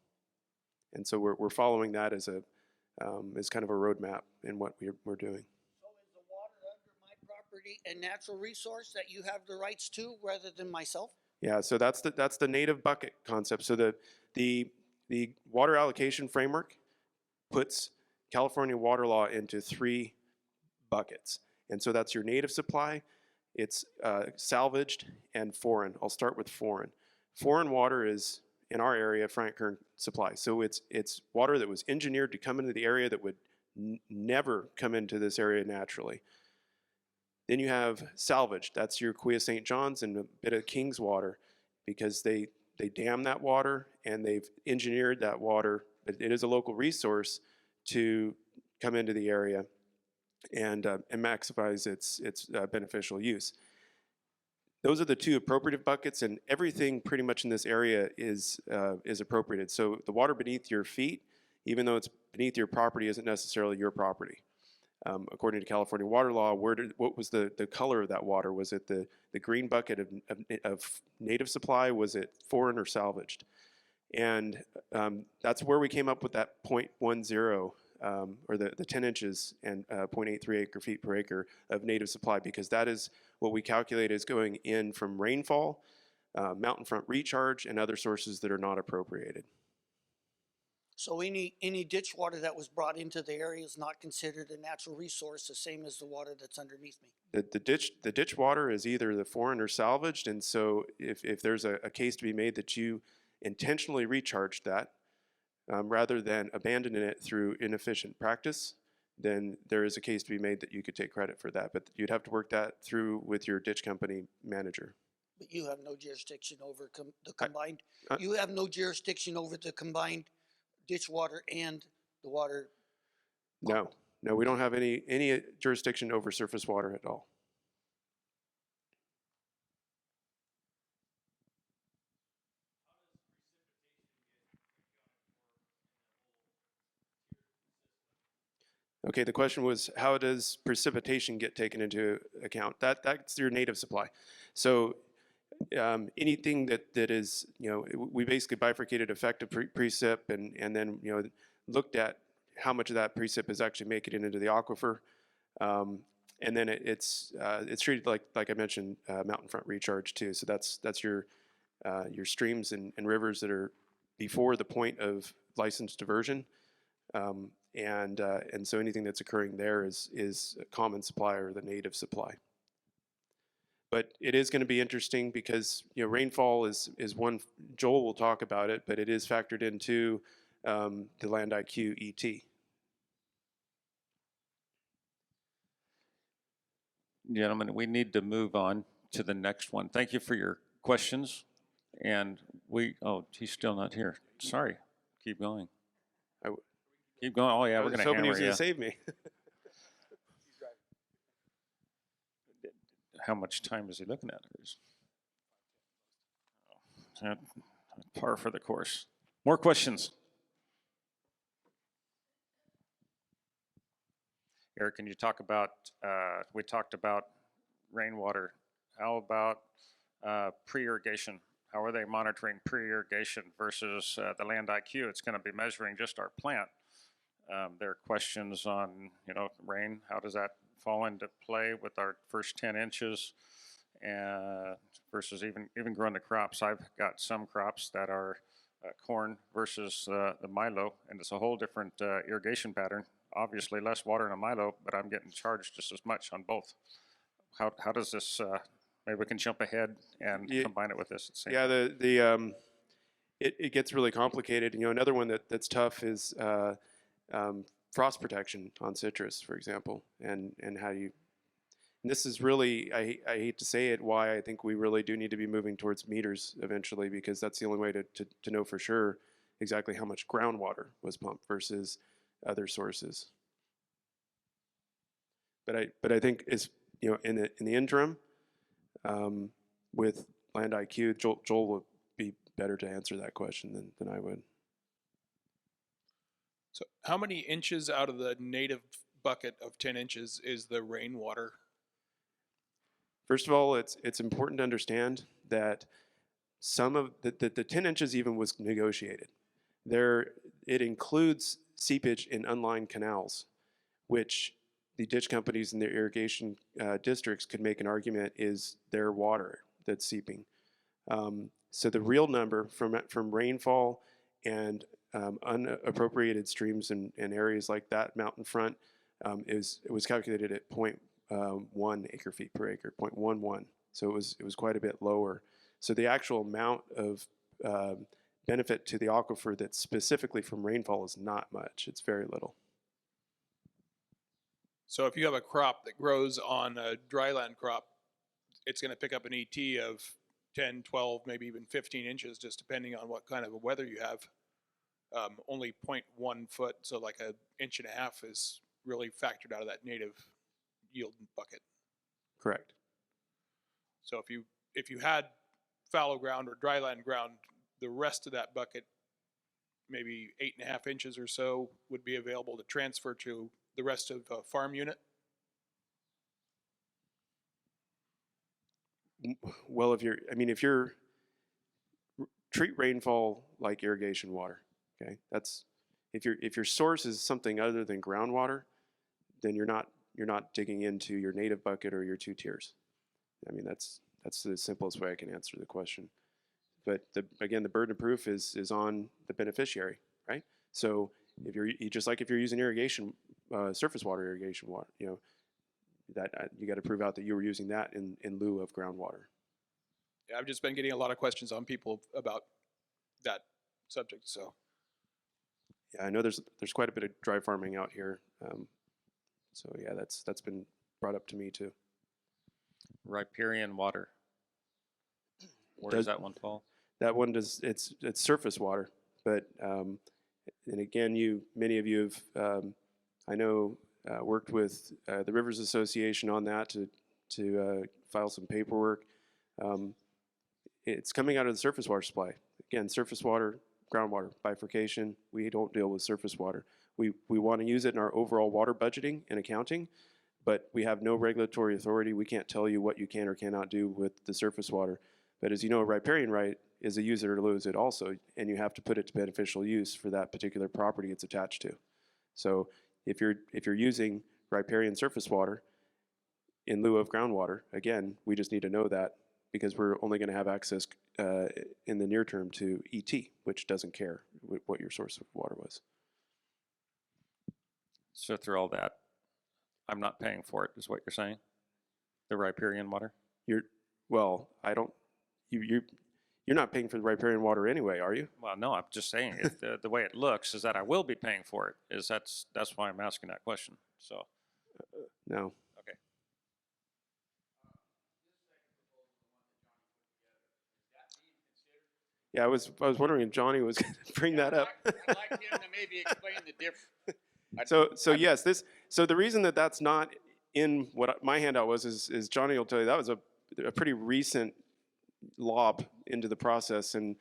And so we're following that as kind of a roadmap in what we're doing. So is the water under my property a natural resource that you have the rights to rather than myself? Yeah, so that's the native bucket concept. So the water allocation framework puts California water law into 3 buckets. And so that's your native supply, it's salvaged, and foreign. I'll start with foreign. Foreign water is, in our area, Frank Kern supply. So it's water that was engineered to come into the area that would never come into this area naturally. Then you have salvaged. That's your Kaweah St. John's and a bit of King's water, because they dam that water and they've engineered that water, but it is a local resource, to come into the area and maximize its beneficial use. Those are the 2 appropriative buckets, and everything pretty much in this area is appropriated. So the water beneath your feet, even though it's beneath your property, isn't necessarily your property. According to California water law, what was the color of that water? Was it the green bucket of native supply? Was it foreign or salvaged? And that's where we came up with that 0.10, or the 10 inches and 0.83 acre feet per acre of native supply, because that is what we calculate is going in from rainfall, mountain front recharge, and other sources that are not appropriated. So any ditch water that was brought into the area is not considered a natural resource, the same as the water that's underneath me? The ditch water is either the foreign or salvaged, and so if there's a case to be made that you intentionally recharged that, rather than abandoning it through inefficient practice, then there is a case to be made that you could take credit for that. But you'd have to work that through with your ditch company manager. But you have no jurisdiction over the combined, you have no jurisdiction over the combined ditch water and the water? No, we don't have any jurisdiction over surface water at all. Okay, the question was, how does precipitation get taken into account? That's your native supply. So anything that is, we basically bifurcated effective precip and then, looked at how much of that precip is actually making it into the aquifer. And then it's treated like I mentioned, mountain front recharge too. So that's your streams and rivers that are before the point of licensed diversion. And so anything that's occurring there is a common supply or the native supply. But it is going to be interesting because rainfall is one. Joel will talk about it, but it is factored into the LandIQ ET. Gentlemen, we need to move on to the next one. Thank you for your questions. And he's still not here. Sorry. Keep going. Keep going. Oh yeah, we're going to hammer you. I was hoping he was going to save me. How much time is he looking at? Par for the course. More questions? Eric, can you talk about, we talked about rainwater. How about pre-irrigation? How are they monitoring pre-irrigation versus the LandIQ? It's going to be measuring just our plant. There are questions on, rain. How does that fall into play with our first 10 inches versus even growing the crops? I've got some crops that are corn versus the milo, and it's a whole different irrigation pattern. Obviously less water in a milo, but I'm getting charged just as much on both. How does this, maybe we can jump ahead and combine it with this. It gets really complicated. Another one that's tough is frost protection on citrus, for example, and how you, and this is really, I hate to say it, why I think we really do need to be moving towards meters eventually, because that's the only way to know for sure exactly how much groundwater was pumped versus other sources. But I think in the interim, with LandIQ, Joel would be better to answer that question than I would. So how many inches out of the native bucket of 10 inches is the rainwater? First of all, it's important to understand that some of the 10 inches even was negotiated. It includes seepage in unlined canals, which the ditch companies and their irrigation districts could make an argument is their water that's seeping. So the real number from rainfall and unappropriated streams and areas like that mountain front it was calculated at 0.1 acre feet per acre, 0.11. So it was quite a bit lower. So the actual amount of benefit to the aquifer that's specifically from rainfall is not much. It's very little. So if you have a crop that grows on a dryland crop, it's going to pick up an ET of 10, 12, maybe even 15 inches, just depending on what kind of a weather you have. Only 0.1 foot, so like an inch and a half is really factored out of that native yield bucket. Correct. So if you had fallow ground or dryland ground, the rest of that bucket, maybe 8.5 inches or so, would be available to transfer to the rest of the farm unit? Well, if you're treat rainfall like irrigation water, okay? That's if your source is something other than groundwater, then you're not digging into your native bucket or your 2 tiers. I mean, that's the simplest way I can answer the question. But again, the burden of proof is on the beneficiary, right? So if you're just like if you're using irrigation, surface water irrigation water, that you got to prove out that you were using that in lieu of groundwater. Yeah, I've just been getting a lot of questions on people about that subject. So yeah, I know there's quite a bit of dry farming out here. So yeah, that's been brought up to me too. Riparian water. Where does that one fall? That one does. It's surface water, but and again, many of you have I know worked with the Rivers Association on that to file some paperwork. It's coming out of the surface water supply. Again, surface water, groundwater bifurcation. We don't deal with surface water. We want to use it in our overall water budgeting and accounting, but we have no regulatory authority. We can't tell you what you can or cannot do with the surface water. But as you know, a riparian right is a use it or lose it also, and you have to put it to beneficial use for that particular property it's attached to. So if you're using riparian surface water in lieu of groundwater, again, we just need to know that because we're only going to have access in the near term to ET, which doesn't care what your source of water was. So through all that, I'm not paying for it, is what you're saying? The riparian water? Well, I don't. You're not paying for the riparian water anyway, are you? Well, no, I'm just saying if the way it looks is that I will be paying for it. That's why I'm asking that question. So No. okay. Yeah, I was wondering if Johnny was going to bring that up. I'd like him to maybe explain the difference. So yes, so the reason that that's not in what my handout was is Johnny will tell you that was a pretty recent lob into the process and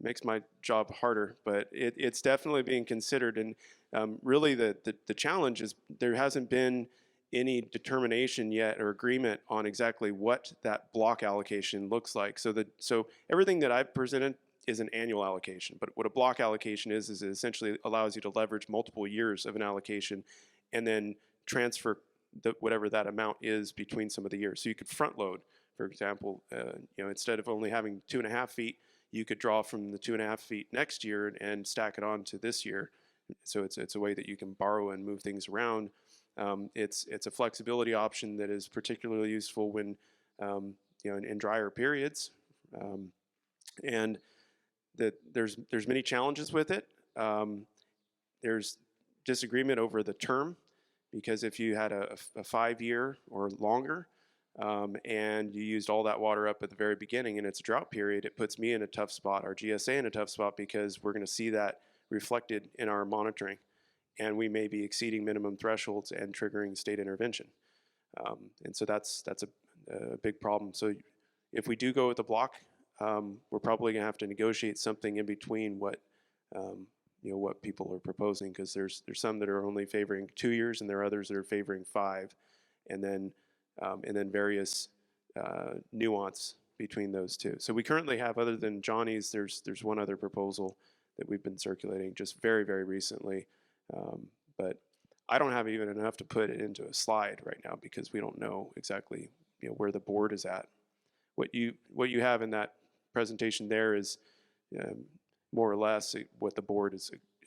makes my job harder, but it's definitely being considered. And really the challenge is there hasn't been any determination yet or agreement on exactly what that block allocation looks like. So everything that I've presented is an annual allocation, but what a block allocation is it essentially allows you to leverage multiple years of an allocation and then transfer whatever that amount is between some of the years. So you could front load, for example, instead of only having 2.5 feet, you could draw from the 2.5 feet next year and stack it on to this year. So it's a way that you can borrow and move things around. It's a flexibility option that is particularly useful when in drier periods, and that there's many challenges with it. There's disagreement over the term, because if you had a 5-year or longer and you used all that water up at the very beginning and it's a drought period, it puts me in a tough spot, our GSA in a tough spot, because we're going to see that reflected in our monitoring, and we may be exceeding minimum thresholds and triggering state intervention. And so that's a big problem. So if we do go with the block, we're probably going to have to negotiate something in between what what people are proposing, because there's some that are only favoring 2 years and there are others that are favoring 5, and then various nuance between those two. So we currently have, other than Johnny's, there's one other proposal that we've been circulating just very, very recently, but I don't have even enough to put it into a slide right now because we don't know exactly where the board is at. What you have in that presentation there is more or less what the board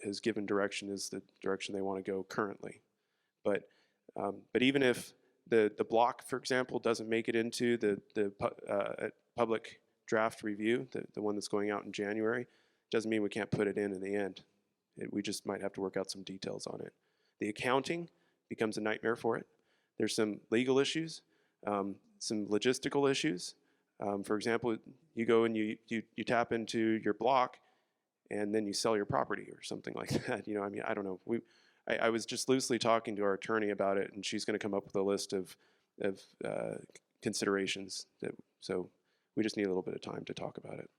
has given direction is the direction they want to go currently. But even if the block, for example, doesn't make it into the public draft review, the one that's going out in January, doesn't mean we can't put it in the end. We just might have to work out some details on it. The accounting becomes a nightmare for it. There's some legal issues, some logistical issues. For example, you go and you tap into your block, and then you sell your property or something like that. I don't know. I was just loosely talking to our attorney about it, and she's going to come up with a list of considerations. So we just need a little bit of time to talk about it.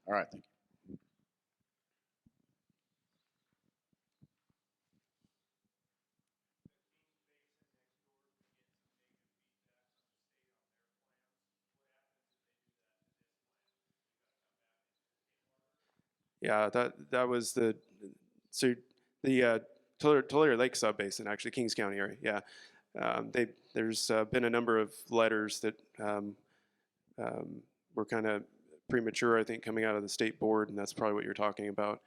All right, thank you. Yeah, that was the Tulare Lake Subbasin, actually Kings County area. Yeah, there's been a number of letters that were kind of premature, I think, coming out of the state board, and that's probably what you're talking about.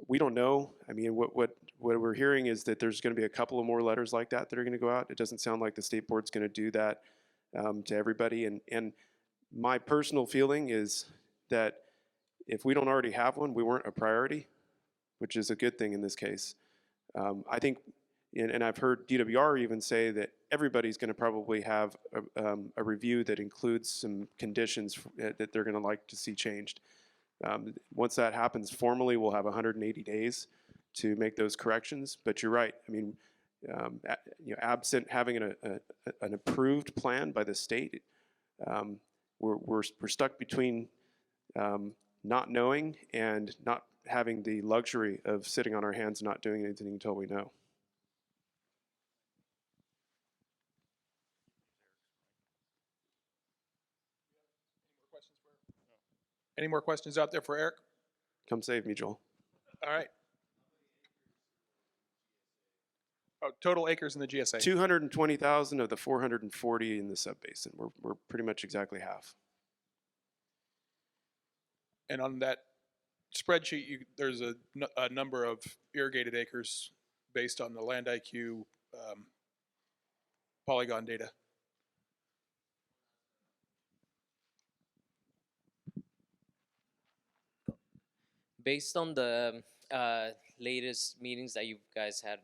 We don't know. I mean, what we're hearing is that there's going to be a couple of more letters like that are going to go out. It doesn't sound like the state board's going to do that to everybody. And my personal feeling is that if we don't already have one, we weren't a priority, which is a good thing in this case. I think, and I've heard DWR even say that everybody's going to probably have a review that includes some conditions that they're going to like to see changed. Once that happens formally, we'll have 180 days to make those corrections. But you're right. I mean, absent having an approved plan by the state, we're stuck between not knowing and not having the luxury of sitting on our hands and not doing anything until we know. Any more questions out there for Eric? Come save me, Joel. All right. Oh, total acres in the GSA. 220,000 of the 440 in the subbasin. We're pretty much exactly half. And on that spreadsheet, there's a number of irrigated acres based on the LandIQ polygon data. Based on the latest meetings that you guys had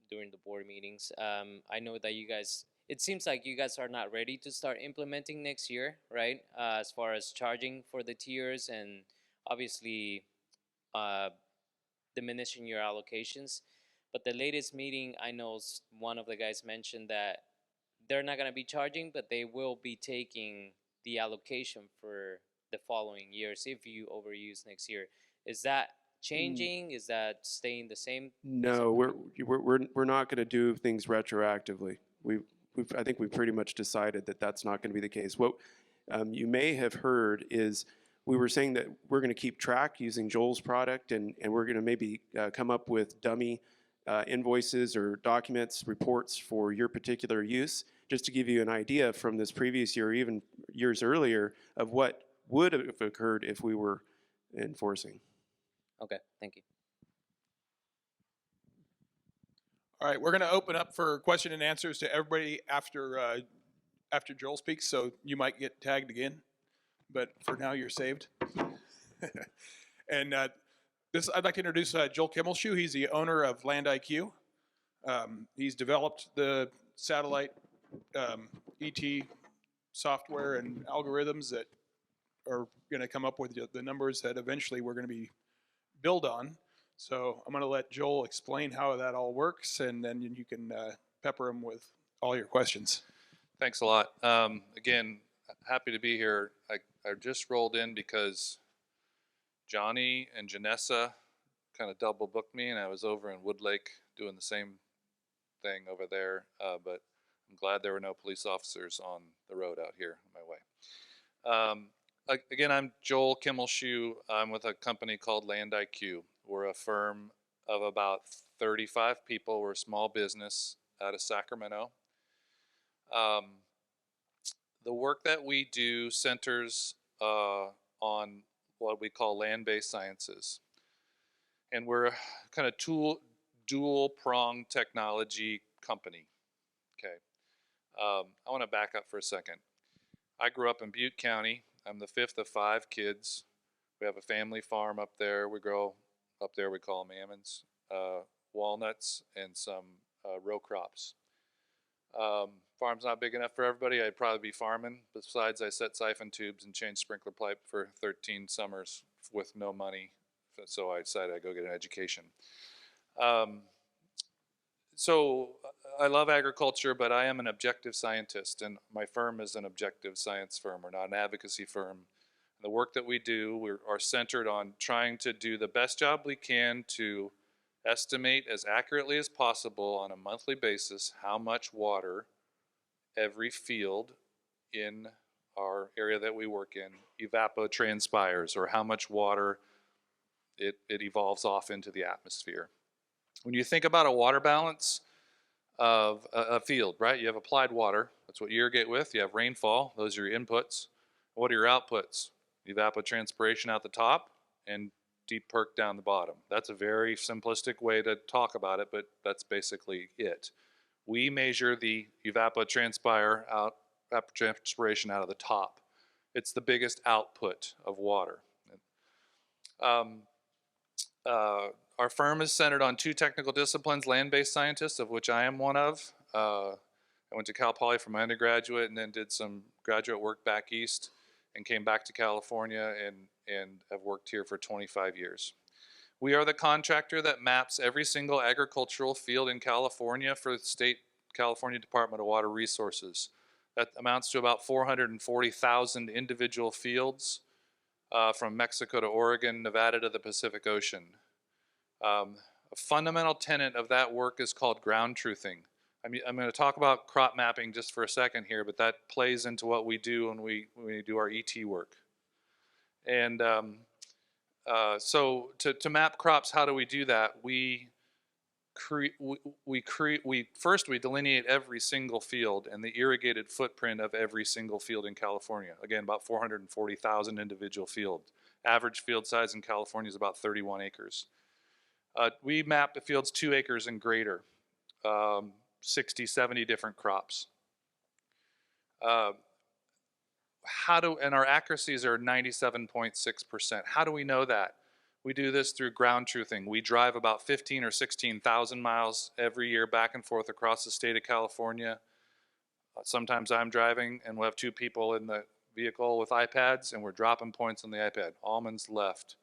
during the board meetings, I know that you guys, it seems like you guys are not ready to start implementing next year, right? As far as charging for the tiers and obviously diminishing your allocations. But the latest meeting, I know one of the guys mentioned that they're not going to be charging, but they will be taking the allocation for the following years if you overuse next year. Is that changing? Is that staying the same? No, we're not going to do things retroactively. I think we pretty much decided that that's not going to be the case. What you may have heard is we were saying that we're going to keep track using Joel's product, and we're going to maybe come up with dummy invoices or documents, reports for your particular use, just to give you an idea from this previous year, or even years earlier, of what would have occurred if we were enforcing. Okay, thank you. All right, we're going to open up for question and answers to everybody after Joel speaks, so you might get tagged again, but for now you're saved. And I'd like to introduce Joel Kimmelshue. He's the owner of LandIQ. He's developed the satellite ET software and algorithms that are going to come up with the numbers that eventually we're going to be build on. So I'm going to let Joel explain how that all works, and then you can pepper him with all your questions. Thanks a lot. Again, happy to be here. I just rolled in because Johnny and Janessa kind of double booked me, and I was over in Woodlake doing the same thing over there, but I'm glad there were no police officers on the road out here on my way. Again, I'm Joel Kimmelshue. I'm with a company called LandIQ. We're a firm of about 35 people. We're a small business out of Sacramento. The work that we do centers on what we call land-based sciences. And we're a kind of dual-pronged technology company. Okay. I want to back up for a second. I grew up in Butte County. I'm the fifth of 5 kids. We have a family farm up there. We grow up there, we call them almonds, walnuts, and some row crops. Farm's not big enough for everybody. I'd probably be farming. Besides, I set siphon tubes and changed sprinkler pipe for 13 summers with no money. So I decided I'd go get an education. So I love agriculture, but I am an objective scientist, and my firm is an objective science firm. We're not an advocacy firm. The work that we do are centered on trying to do the best job we can to estimate as accurately as possible on a monthly basis how much water every field in our area that we work in evapotranspires, or how much water it evolves off into the atmosphere. When you think about a water balance of a field, right? You have applied water. That's what you irrigate with. You have rainfall. Those are your inputs. What are your outputs? Evapotranspiration out the top and deep perk down the bottom. That's a very simplistic way to talk about it, but that's basically it. We measure the evapotranspiration out of the top. It's the biggest output of water. Our firm is centered on 2 technical disciplines, land-based scientists, of which I am one of. I went to Cal Poly for my undergraduate and then did some graduate work back east and came back to California and have worked here for 25 years. We are the contractor that maps every single agricultural field in California for the state California Department of Water Resources. That amounts to about 440,000 individual fields from Mexico to Oregon, Nevada to the Pacific Ocean. A fundamental tenet of that work is called ground truthing. I'm going to talk about crop mapping just for a second here, but that plays into what we do when we do our ET work. And so to map crops, how do we do that? We we delineate every single field and the irrigated footprint of every single field in California. Again, about 440,000 individual fields. Average field size in California is about 31 acres. We map the fields 2 acres and greater, 60, 70 different crops. And our accuracies are 97.6%. How do we know that? We do this through ground truthing. We drive about 15 or 16,000 miles every year back and forth across the state of California. Sometimes I'm driving and we'll have 2 people in the vehicle with iPads and we're dropping points on the iPad. Almonds left,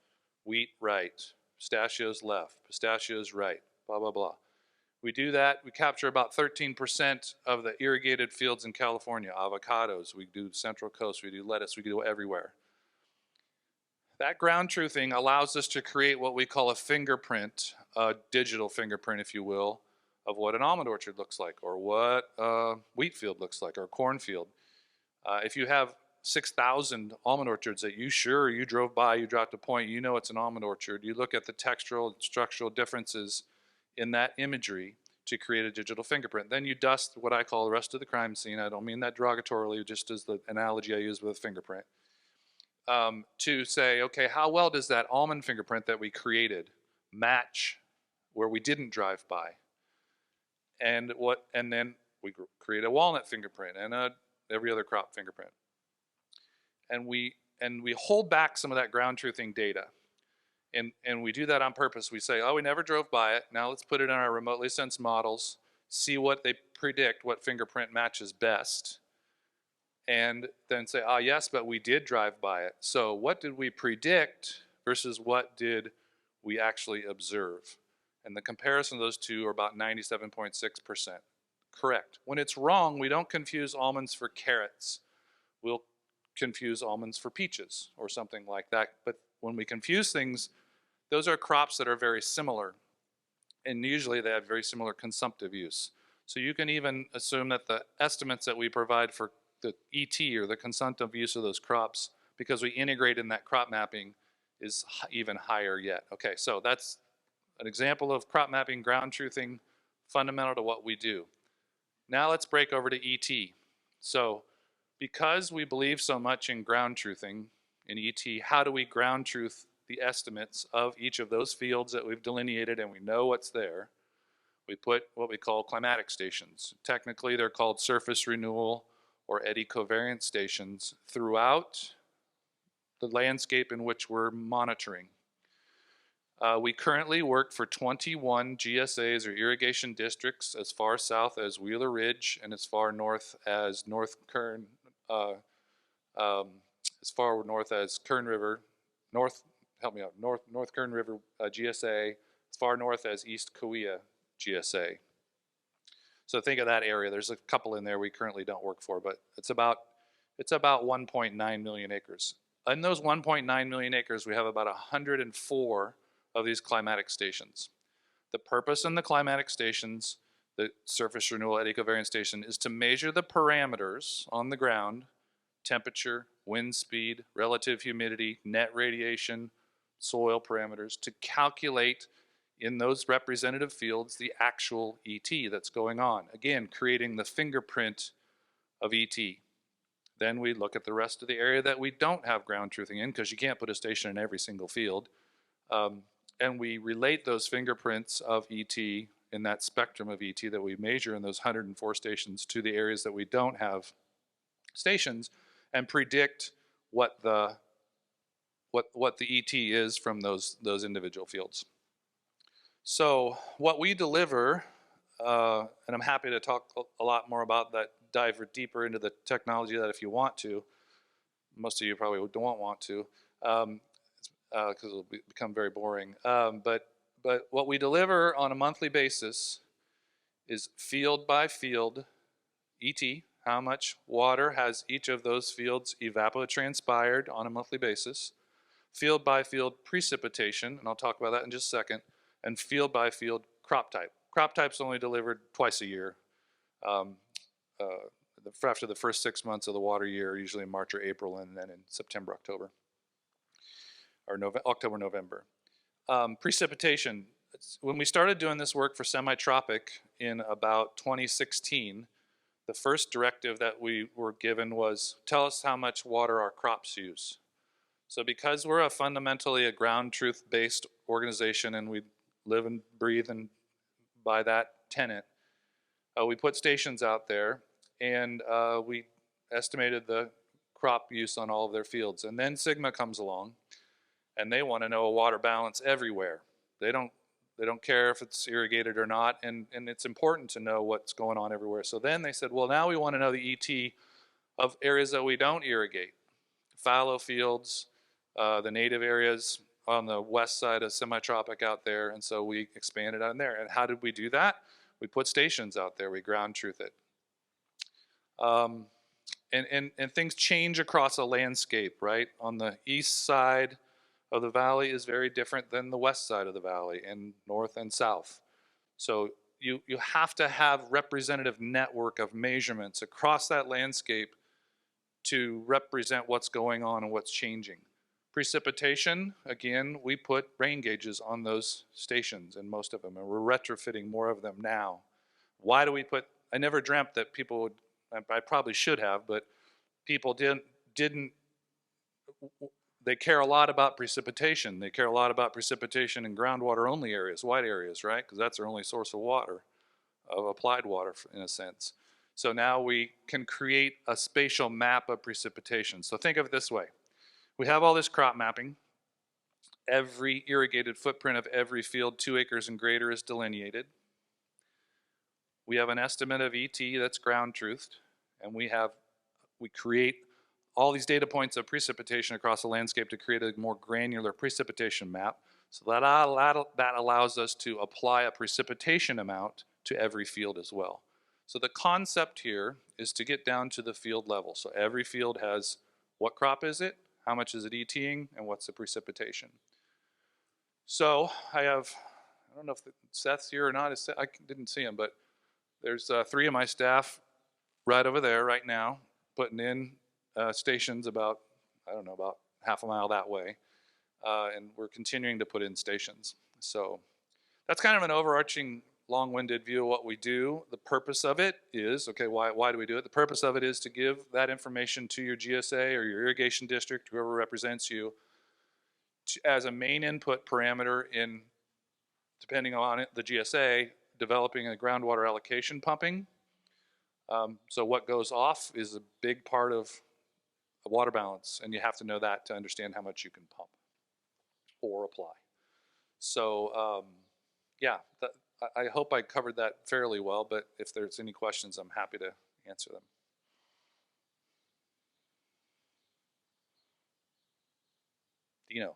wheat right, pistachios left, pistachios right, blah, blah, blah. We do that. We capture about 13% of the irrigated fields in California. Avocados, we do Central Coast, we do lettuce, we do everywhere. That ground truthing allows us to create what we call a fingerprint, a digital fingerprint, if you will, of what an almond orchard looks like, or what a wheat field looks like, or a cornfield. If you have 6,000 almond orchards that you drove by, you dropped a point, you know it's an almond orchard, you look at the textural and structural differences in that imagery to create a digital fingerprint. Then you dust what I call the rest of the crime scene. I don't mean that derogatorily, just as the analogy I use with a fingerprint. To say, okay, how well does that almond fingerprint that we created match where we didn't drive by? And then we create a walnut fingerprint and every other crop fingerprint. And we hold back some of that ground truthing data. And we do that on purpose. We say, oh, we never drove by it. Now let's put it in our remotely sensed models, see what they predict, what fingerprint matches best. And then say, ah, yes, but we did drive by it. So what did we predict versus what did we actually observe? And the comparison of those two are about 97.6% correct. When it's wrong, we don't confuse almonds for carrots. We'll confuse almonds for peaches or something like that. But when we confuse things, those are crops that are very similar. And usually they have very similar consumptive use. So you can even assume that the estimates that we provide for the ET, or the consumptive use of those crops, because we integrate in that crop mapping, is even higher yet. Okay, so that's an example of crop mapping, ground truthing, fundamental to what we do. Now let's break over to ET. So because we believe so much in ground truthing in ET, how do we ground truth the estimates of each of those fields that we've delineated and we know what's there? We put what we call climatic stations. Technically, they're called surface renewal or eddy covariance stations throughout the landscape in which we're monitoring. We currently work for 21 GSAs or irrigation districts as far south as Wheeler Ridge and as far north as North Kern River, North Kern River GSA, as far north as East Kaweah GSA. So think of that area. There's a couple in there we currently don't work for, but it's about 1.9 million acres. In those 1.9 million acres, we have about 104 of these climatic stations. The purpose in the climatic stations, the surface renewal eddy covariance station, is to measure the parameters on the ground: temperature, wind speed, relative humidity, net radiation, soil parameters, to calculate in those representative fields the actual ET that's going on. Again, creating the fingerprint of ET. Then we look at the rest of the area that we don't have ground truthing in, because you can't put a station in every single field. And we relate those fingerprints of ET in that spectrum of ET that we measure in those 104 stations to the areas that we don't have stations, and predict what the ET is from those individual fields. So what we deliver, and I'm happy to talk a lot more about that, dive deeper into the technology that if you want to. Most of you probably don't want to, because it'll become very boring. But what we deliver on a monthly basis is field by field ET, how much water has each of those fields evapotranspired on a monthly basis, field by field precipitation, and I'll talk about that in just a second, and field by field crop type. Crop type's only delivered twice a year. After the first 6 months of the water year, usually in March or April, and then in September, October, or October, November. Precipitation, when we started doing this work for semi-tropic in about 2016, the first directive that we were given was, tell us how much water our crops use. So because we're fundamentally a ground truth-based organization and we live and breathe and by that tenet, we put stations out there and we estimated the crop use on all of their fields. And then Sigma comes along and they want to know a water balance everywhere. They don't care if it's irrigated or not, and it's important to know what's going on everywhere. So then they said, well, now we want to know the ET of areas that we don't irrigate. Fallow fields, the native areas on the west side of semi-tropic out there, and so we expanded on there. And how did we do that? We put stations out there, we ground truth it. And things change across a landscape, right? On the east side of the valley is very different than the west side of the valley, and north and south. So you have to have representative network of measurements across that landscape to represent what's going on and what's changing. Precipitation, again, we put rain gauges on those stations, and most of them, and we're retrofitting more of them now. Why do we put, I never dreamt that people would, I probably should have, but people didn't, they care a lot about precipitation. They care a lot about precipitation in groundwater only areas, white areas, right? Because that's their only source of water, of applied water in a sense. So now we can create a spatial map of precipitation. So think of it this way. We have all this crop mapping. Every irrigated footprint of every field 2 acres and greater is delineated. We have an estimate of ET that's ground truthed, and we create all these data points of precipitation across the landscape to create a more granular precipitation map. So that allows us to apply a precipitation amount to every field as well. So the concept here is to get down to the field level. So every field has what crop is it, how much is it ETing, and what's the precipitation. So I don't know if Seth's here or not. I didn't see him, but there's 3 of my staff right over there right now putting in stations about half a mile that way. And we're continuing to put in stations. So that's kind of an overarching long-winded view of what we do. The purpose of it is, okay, why do we do it? The purpose of it is to give that information to your GSA or your irrigation district, whoever represents you, as a main input parameter in, depending on it, the GSA, developing a groundwater allocation pumping. So what goes off is a big part of a water balance, and you have to know that to understand how much you can pump or apply. So yeah, I hope I covered that fairly well, but if there's any questions, I'm happy to answer them. Dino.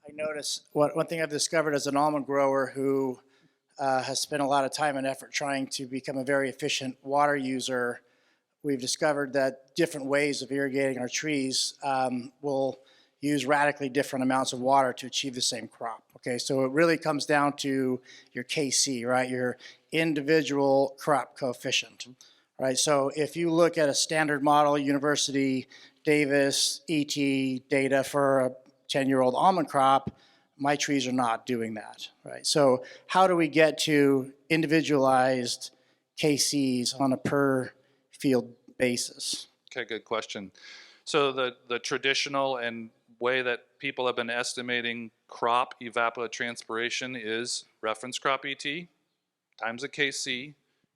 I notice one thing I've discovered as an almond grower who has spent a lot of time and effort trying to become a very efficient water user. We've discovered that different ways of irrigating our trees will use radically different amounts of water to achieve the same crop. Okay, so it really comes down to your KC, right? Your individual crop coefficient, right? So if you look at a standard model, University, Davis, ET data for a 10-year-old almond crop, my trees are not doing that, right? So how do we get to individualized KCs on a per field basis? Okay, good question. So the traditional and way that people have been estimating crop evapotranspiration is reference crop ET times a KC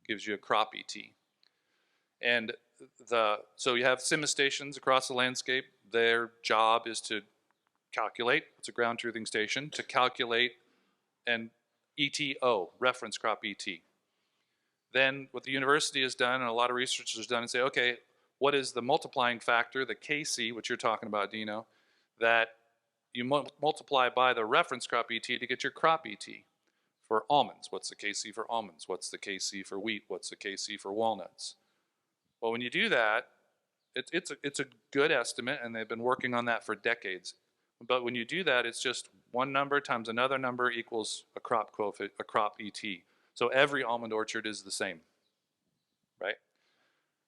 gives you a crop ET. And so you have SIMA stations across the landscape. Their job is to calculate, it's a ground truthing station, to calculate an ETO, reference crop ET. Then what the university has done and a lot of researchers have done is say, okay, what is the multiplying factor, the KC, which you're talking about, Dino, that you multiply by the reference crop ET to get your crop ET. For almonds, what's the KC for almonds? What's the KC for wheat? What's the KC for walnuts? Well, when you do that, it's a good estimate, and they've been working on that for decades. But when you do that, it's just one number times another number equals a crop ET. So every almond orchard is the same, right?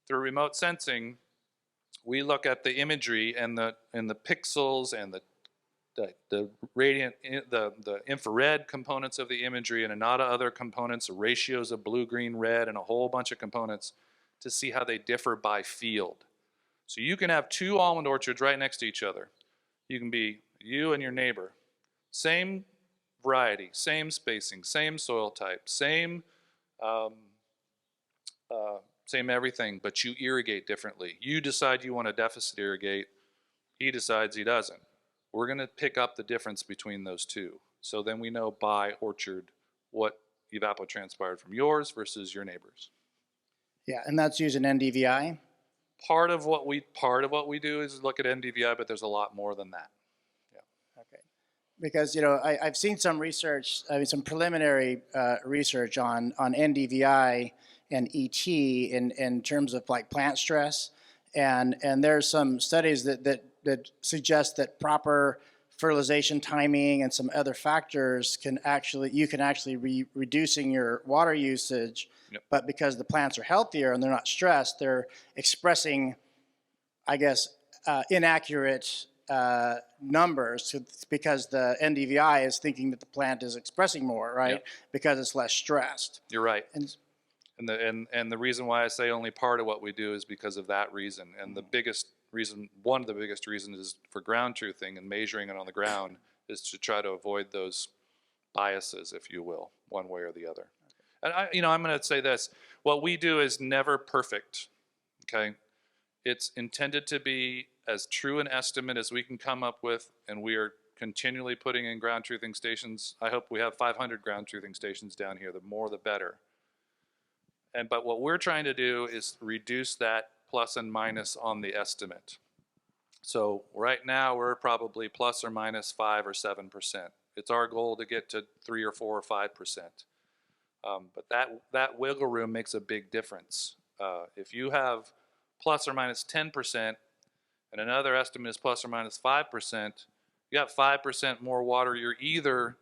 Through remote sensing, we look at the imagery and the pixels and the radiant, the infrared components of the imagery and a lot of other components, the ratios of blue, green, red, and a whole bunch of components to see how they differ by field. So you can have two almond orchards right next to each other. You can be you and your neighbor. Same variety, same spacing, same soil type, same everything, but you irrigate differently. You decide you want to deficit irrigate. He decides he doesn't. We're going to pick up the difference between those two. So then we know by orchard what evapotranspired from yours versus your neighbor's. Yeah, and that's using NDVI? Part of what we do is look at NDVI, but there's a lot more than that. Yeah. Okay. Because, you know, I've seen some research, some preliminary research on NDVI and ET in terms of like plant stress. And there's some studies that suggest that proper fertilization timing and some other factors can actually be reducing your water usage. Yep. But because the plants are healthier and they're not stressed, they're expressing, I guess, inaccurate numbers because the NDVI is thinking that the plant is expressing more, right? Yep. Because it's less stressed. You're right. And the reason why I say only part of what we do is because of that reason. And the biggest reason, one of the biggest reasons is for ground truthing and measuring it on the ground is to try to avoid those biases, if you will, one way or the other. And I'm going to say this: what we do is never perfect. Okay, it's intended to be as true an estimate as we can come up with, and we are continually putting in ground truthing stations. I hope we have 500 ground truthing stations down here. The more, the better. But what we're trying to do is reduce that plus and minus on the estimate. So right now we're probably plus or minus 5 or 7%. It's our goal to get to 3 or 4 or 5%. But that wiggle room makes a big difference. If you have plus or minus 10% and another estimate is plus or minus 5%, you got 5% more water you're either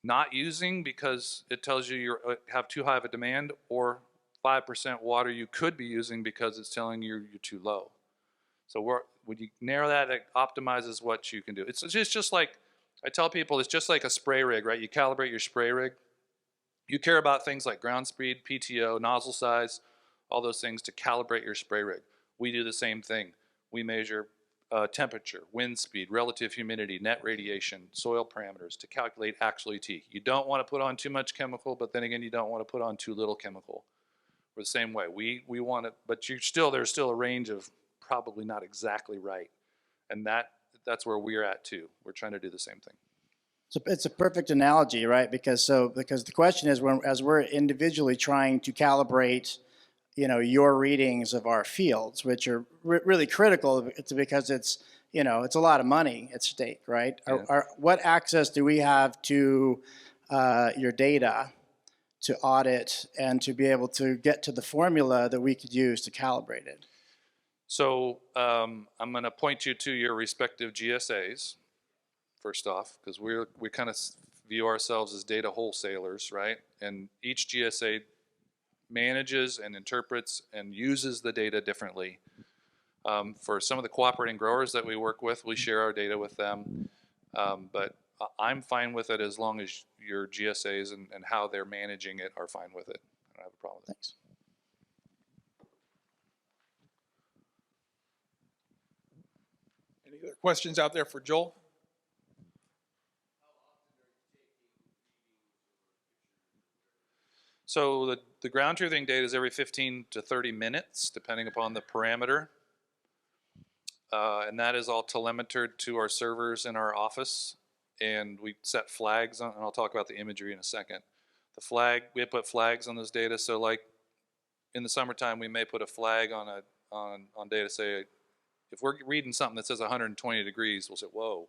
not using because it tells you you have too high of a demand, or 5% water you could be using because it's telling you you're too low. So when you narrow that, it optimizes what you can do. It's just like, I tell people, it's just like a spray rig, right? You calibrate your spray rig. You care about things like ground speed, PTO, nozzle size, all those things to calibrate your spray rig. We do the same thing. We measure temperature, wind speed, relative humidity, net radiation, soil parameters to calculate actual ET. You don't want to put on too much chemical, but then again, you don't want to put on too little chemical. We're the same way. We want it, but there's still a range of probably not exactly right. And that's where we're at too. We're trying to do the same thing. So it's a perfect analogy, right? Because the question is, as we're individually trying to calibrate, your readings of our fields, which are really critical, because it's a lot of money at stake, right? Yeah. What access do we have to your data to audit and to be able to get to the formula that we could use to calibrate it? So I'm going to point you to your respective GSAs. First off, because we kind of view ourselves as data wholesalers, right? And each GSA manages and interprets and uses the data differently. For some of the cooperating growers that we work with, we share our data with them. But I'm fine with it as long as your GSAs and how they're managing it are fine with it. I don't have a problem with it. Thanks. Any other questions out there for Joel? So the ground truthing data is every 15 to 30 minutes, depending upon the parameter. And that is all telemetered to our servers in our office. And we set flags on, and I'll talk about the imagery in a second. We put flags on those data. So like in the summertime, we may put a flag on data, say, if we're reading something that says 120 degrees, we'll say, whoa,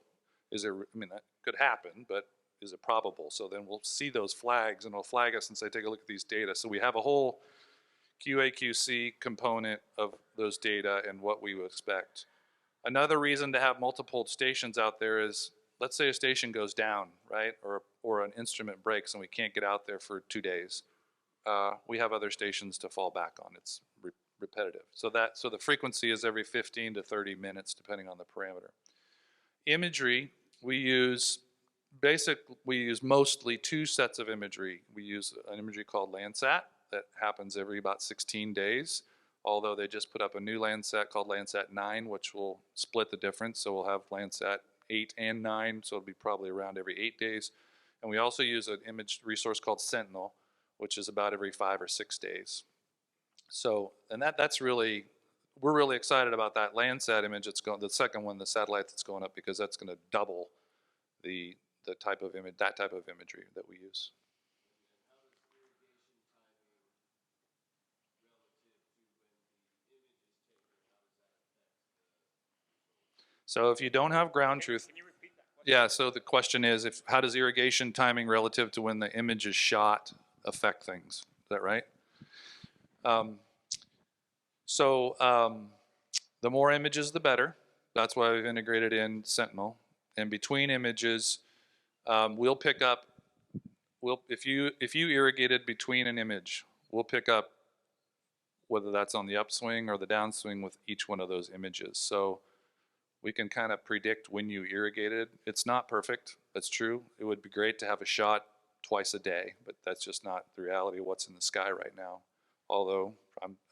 that could happen, but is it probable? So then we'll see those flags and it'll flag us and say, take a look at these data. So we have a whole QA/QC component of those data and what we would expect. Another reason to have multiple stations out there is, let's say a station goes down, right? Or an instrument breaks and we can't get out there for 2 days. We have other stations to fall back on. It's repetitive. So the frequency is every 15 to 30 minutes, depending on the parameter. Imagery, we use mostly two sets of imagery. We use an imagery called Landsat that happens every about 16 days, although they just put up a new Landsat called Landsat 9, which will split the difference. So we'll have Landsat 8 and 9, so it'll be probably around every 8 days. And we also use an image resource called Sentinel, which is about every 5 or 6 days. So, and that's really, we're really excited about that Landsat image. It's going, the second one, the satellite that's going up, because that's going to double the type of image, that type of imagery that we use. So if you don't have ground truth, yeah, so the question is, how does irrigation timing relative to when the image is shot affect things? Is that right? The more images, the better. That's why we've integrated in Sentinel. And between images, we'll pick up, if you irrigated between an image, we'll pick up whether that's on the upswing or the downswing with each one of those images. So we can kind of predict when you irrigated. It's not perfect, that's true. It would be great to have a shot twice a day, but that's just not the reality of what's in the sky right now. Although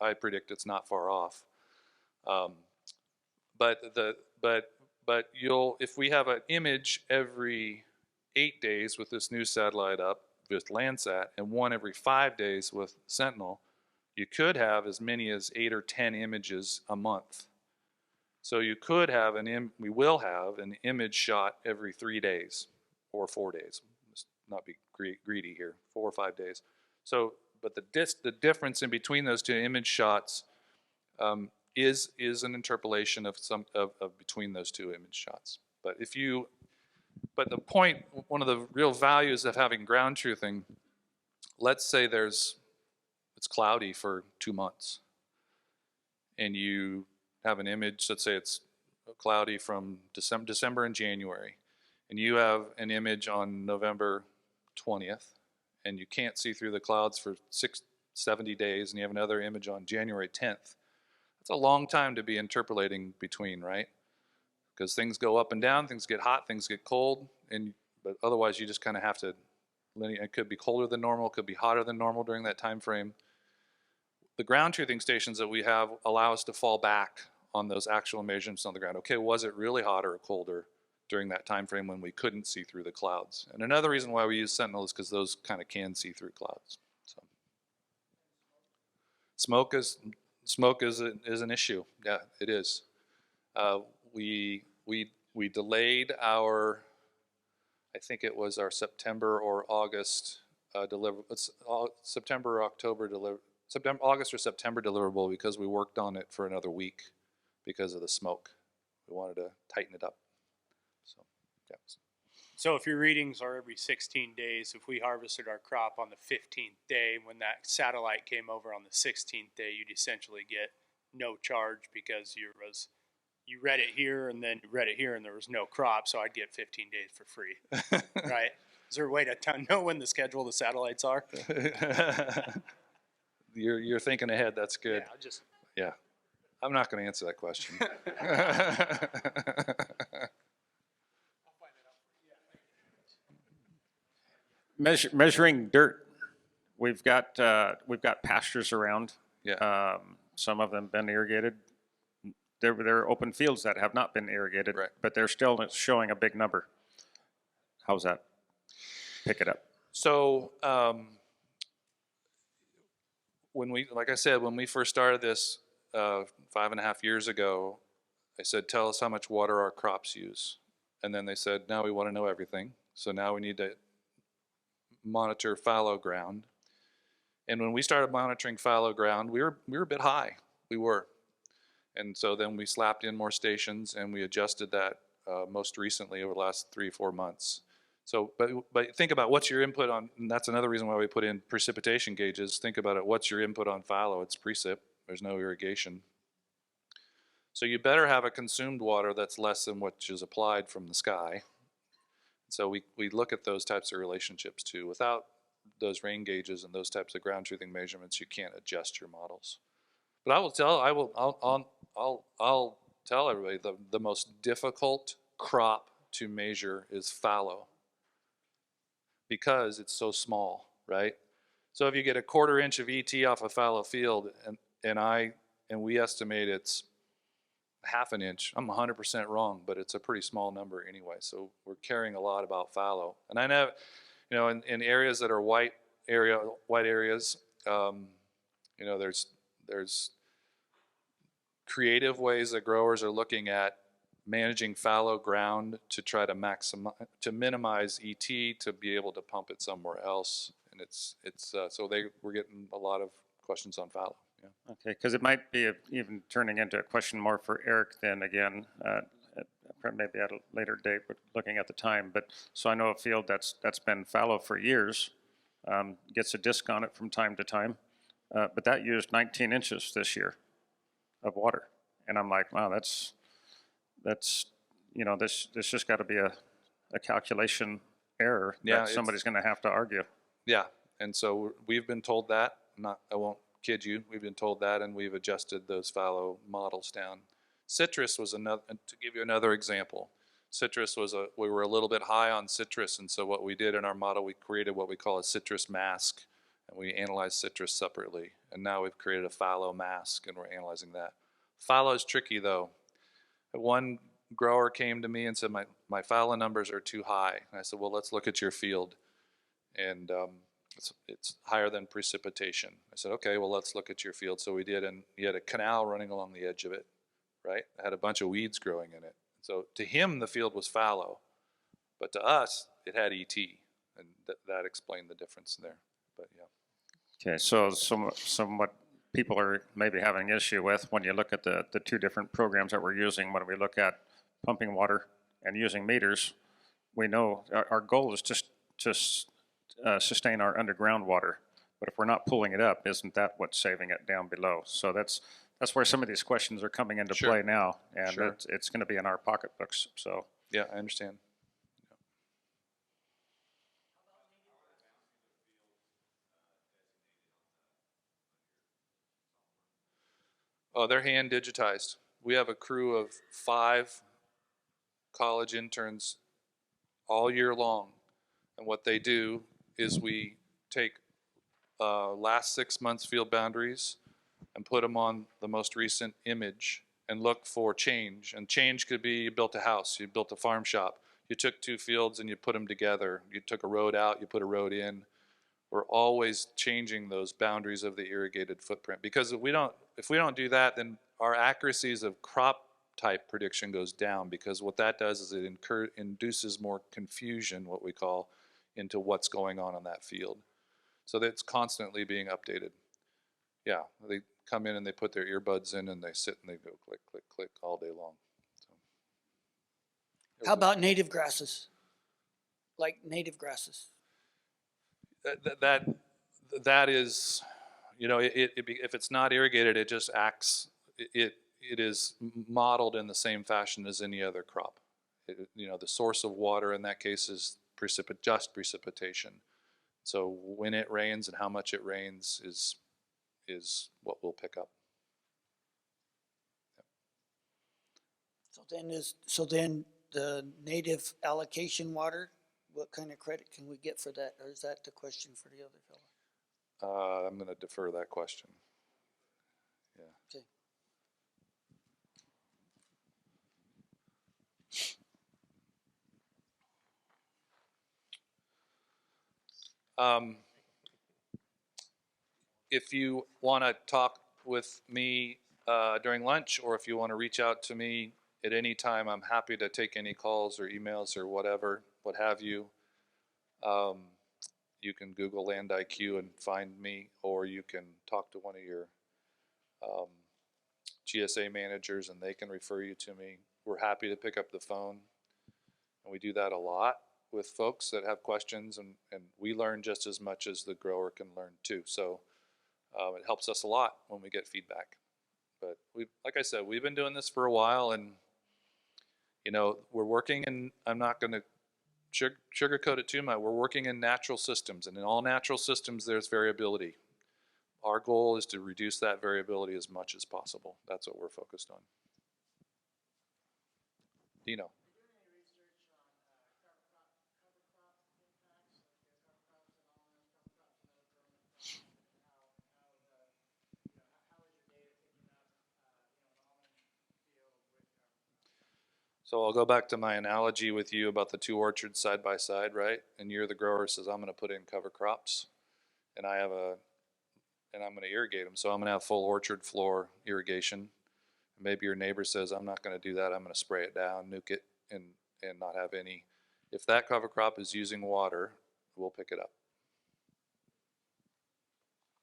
I predict it's not far off. But if we have an image every 8 days with this new satellite up with Landsat, and one every 5 days with Sentinel, you could have as many as 8 or 10 images a month. So you could have we will have an image shot every 3 days or 4 days. Let's not be greedy here, 4 or 5 days. So, but the difference in between those two image shots is an interpolation of between those two image shots. But but the point, one of the real values of having ground truthing, let's say it's cloudy for 2 months, and you have an image, let's say it's cloudy from December and January, and you have an image on November 20th, and you can't see through the clouds for 70 days, and you have another image on January 10th. That's a long time to be interpolating between, right? Because things go up and down, things get hot, things get cold, but otherwise you just kind of have to, it could be colder than normal, it could be hotter than normal during that time frame. The ground truthing stations that we have allow us to fall back on those actual measurements on the ground. Okay, was it really hotter or colder during that time frame when we couldn't see through the clouds? And another reason why we use Sentinel is because those kind of can see through clouds. So, smoke is an issue. Yeah, it is. We delayed our, I think it was our September or August September or October August or September deliverable because we worked on it for another week because of the smoke. We wanted to tighten it up. So, yeah. So if your readings are every 16 days, if we harvested our crop on the 15th day, when that satellite came over on the 16th day, you'd essentially get no charge because you read it here and then you read it here and there was no crop, so I'd get 15 days for free, right? Is there a way to know when the schedule of the satellites are? You're thinking ahead. That's good. Yeah, yeah. I'm not going to answer that question. Measuring dirt. We've got pastures around. Yeah. Some of them been irrigated. There are open fields that have not been irrigated, right, but they're still showing a big number. How's that? Pick it up. So like I said, when we first started this 5.5 years ago, I said, tell us how much water our crops use. And then they said, now we want to know everything. So now we need to monitor fallow ground. And when we started monitoring fallow ground, we were a bit high. We were. And so then we slapped in more stations and we adjusted that most recently over the last 3 or 4 months. So, but think about what's your input on, and that's another reason why we put in precipitation gauges. Think about it, what's your input on fallow? It's precip, there's no irrigation. So you better have a consumed water that's less than what is applied from the sky. So we look at those types of relationships too. Without those rain gauges and those types of ground truthing measurements, you can't adjust your models. But I'll tell everybody the most difficult crop to measure is fallow because it's so small, right? So if you get a 1/4 inch of ET off a fallow field and we estimate it's 1/2 inch, I'm 100% wrong, but it's a pretty small number anyway. So we're caring a lot about fallow. And I know, you know, in areas that are white areas, you know, there's creative ways that growers are looking at managing fallow ground to try to minimize ET to be able to pump it somewhere else. And we're getting a lot of questions on fallow. Yeah. Okay, because it might be even turning into a question more for Eric then again, maybe at a later date, but looking at the time. But so I know a field that's been fallow for years, gets a disc on it from time to time, but that used 19 inches this year of water, and I'm like, wow, that's you know, this just got to be a calculation error that somebody's going to have to argue. Yeah, and so we've been told that. I won't kid you, we've been told that, and we've adjusted those fallow models down. Citrus was another, to give you another example. Citrus we were a little bit high on citrus, and so what we did in our model, we created what we call a citrus mask, and we analyzed citrus separately. And now we've created a fallow mask, and we're analyzing that. Fallow is tricky, though. One grower came to me and said, my fallow numbers are too high. And I said, well, let's look at your field. And it's higher than precipitation. I said, okay, well, let's look at your field. So we did, and he had a canal running along the edge of it, right? It had a bunch of weeds growing in it. So to him, the field was fallow, but to us, it had ET, and that explained the difference there. But yeah. Okay, so somewhat people are maybe having an issue with when you look at the two different programs that we're using. When we look at pumping water and using meters, we know our goal is just sustain our underground water. But if we're not pulling it up, isn't that what's saving it down below? So that's where some of these questions are coming into play now, and it's going to be in our pocketbooks. So yeah, I understand. Oh, they're hand digitized. We have a crew of 5 college interns all year long, and what they do is we take last 6 months field boundaries and put them on the most recent image and look for change. And change could be you built a house, you built a farm shop, you took 2 fields and you put them together, you took a road out, you put a road in. We're always changing those boundaries of the irrigated footprint, because if we don't do that, then our accuracies of crop type prediction goes down, because what that does is it induces more confusion, what we call, into what's going on that field. So that's constantly being updated. Yeah, they come in and they put their earbuds in and they sit and they go click, click, click all day long. So, how about native grasses? Like native grasses? That is, you know, if it's not irrigated, it just acts. It is modeled in the same fashion as any other crop. You know, the source of water in that case is just precipitation. So when it rains and how much it rains is what we'll pick up. Yep. So then the native allocation water, what kind of credit can we get for that? Or is that the question for the other fellow? I'm going to defer that question. Yeah. Okay. If you want to talk with me during lunch, or if you want to reach out to me at any time, I'm happy to take any calls or emails or whatever, what have you. You can Google LandIQ and find me, or you can talk to one of your GSA managers and they can refer you to me. We're happy to pick up the phone, and we do that a lot with folks that have questions, and we learn just as much as the grower can learn too. So it helps us a lot when we get feedback. But like I said, we've been doing this for a while, and you know, we're working in, I'm not going to sugarcoat it too much, we're working in natural systems, and in all natural systems there's variability. Our goal is to reduce that variability as much as possible. That's what we're focused on. Dino. So I'll go back to my analogy with you about the two orchards side by side, right? And you're the grower says, I'm going to put in cover crops, and I'm going to irrigate them. So I'm going to have full orchard floor irrigation. Maybe your neighbor says, I'm not going to do that. I'm going to spray it down, nuke it, and not have any. If that cover crop is using water, we'll pick it up.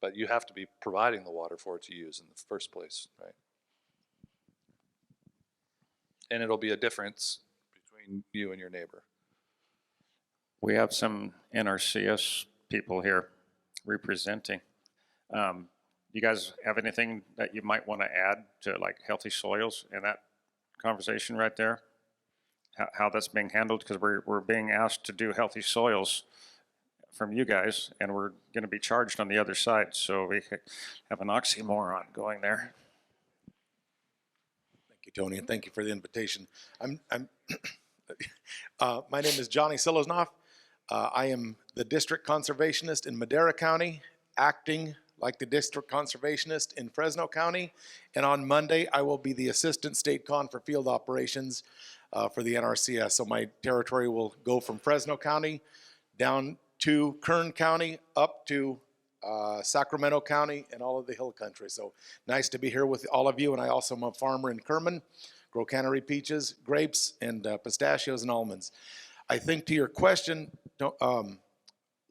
But you have to be providing the water for it to use in the first place, right? And it'll be a difference between you and your neighbor. We have some NRCS people here representing. You guys have anything that you might want to add to like healthy soils in that conversation right there? How that's being handled? Because we're being asked to do healthy soils from you guys, and we're going to be charged on the other side. So we have an oxymoron going there. Tony, and thank you for the invitation. My name is Johnny Silosnoff. I am the district conservationist in Madera County, acting like the district conservationist in Fresno County. And on Monday, I will be the assistant state con for field operations for the NRCS. So my territory will go from Fresno County down to Kern County, up to Sacramento County, and all of the hill country. So nice to be here with all of you. And I also am a farmer in Kerman, grow cannery peaches, grapes, and pistachios and almonds. I think to your question,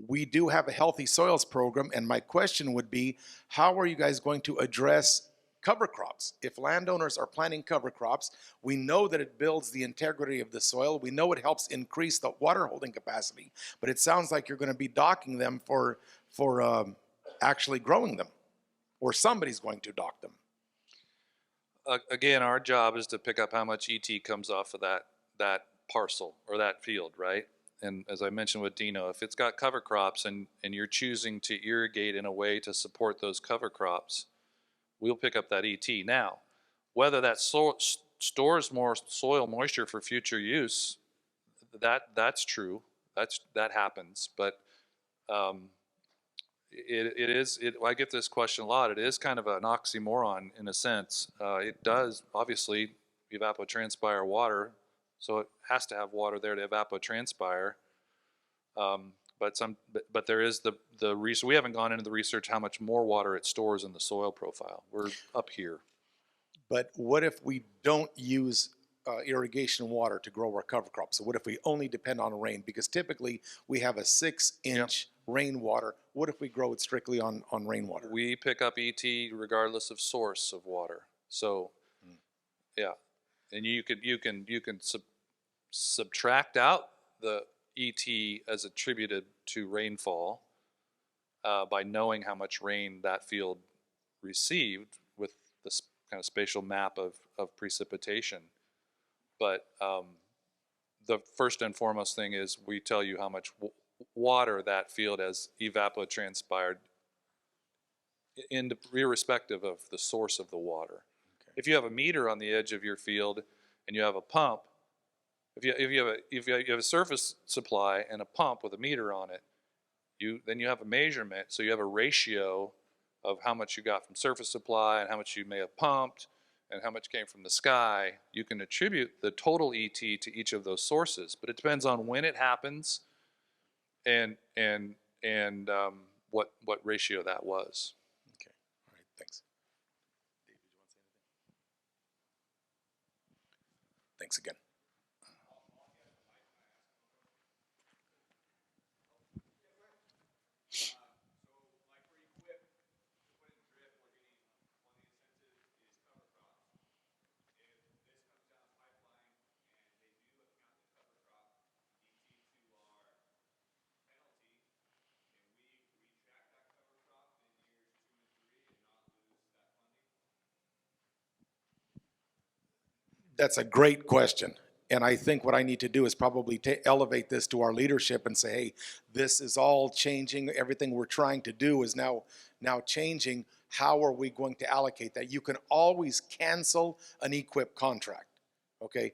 we do have a healthy soils program, and my question would be, how are you guys going to address cover crops? If landowners are planting cover crops, we know that it builds the integrity of the soil. We know it helps increase the water holding capacity, but it sounds like you're going to be docking them for actually growing them, or somebody's going to dock them. Again, our job is to pick up how much ET comes off of that parcel or that field, right? And as I mentioned with Dino, if it's got cover crops and you're choosing to irrigate in a way to support those cover crops, we'll pick up that ET. Now, whether that stores more soil moisture for future use, that's true. That happens, but I get this question a lot. It is kind of an oxymoron in a sense. It does obviously evapotranspire water, so it has to have water there to evapotranspire. But there is the research. We haven't gone into the research how much more water it stores in the soil profile. We're up here. But what if we don't use irrigation water to grow our cover crops? So what if we only depend on rain? Because typically we have a 6-inch rainwater. What if we grow it strictly on rainwater? We pick up ET regardless of source of water. So, yeah, and you can subtract out the ET as attributed to rainfall by knowing how much rain that field received with this kind of spatial map of precipitation. But the first and foremost thing is we tell you how much water that field has evapotranspired, irrespective of the source of the water. Okay. If you have a meter on the edge of your field and you have a pump, if you have a surface supply and a pump with a meter on it, then you have a measurement, so you have a ratio of how much you got from surface supply and how much you may have pumped and how much came from the sky. You can attribute the total ET to each of those sources, but it depends on when it happens and what ratio that was. Okay, all right, thanks. David, you want to say anything? Thanks again. That's a great question. And I think what I need to do is probably elevate this to our leadership and say, hey, this is all changing. Everything we're trying to do is now now changing how are we going to allocate that. You can always cancel an EQIP contract. Okay,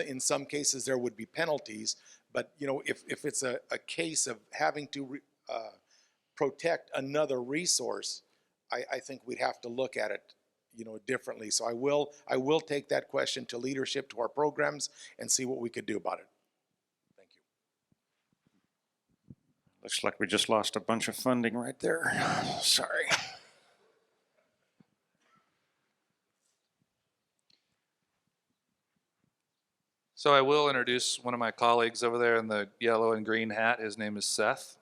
in some cases there would be penalties, but you know, if it's a case of having to protect another resource, I think we'd have to look at it, you know, differently. So I will take that question to leadership, to our programs, and see what we could do about it. Thank you. Looks like we just lost a bunch of funding right there. Sorry. So I will introduce one of my colleagues over there in the yellow and green hat. His name is Seth.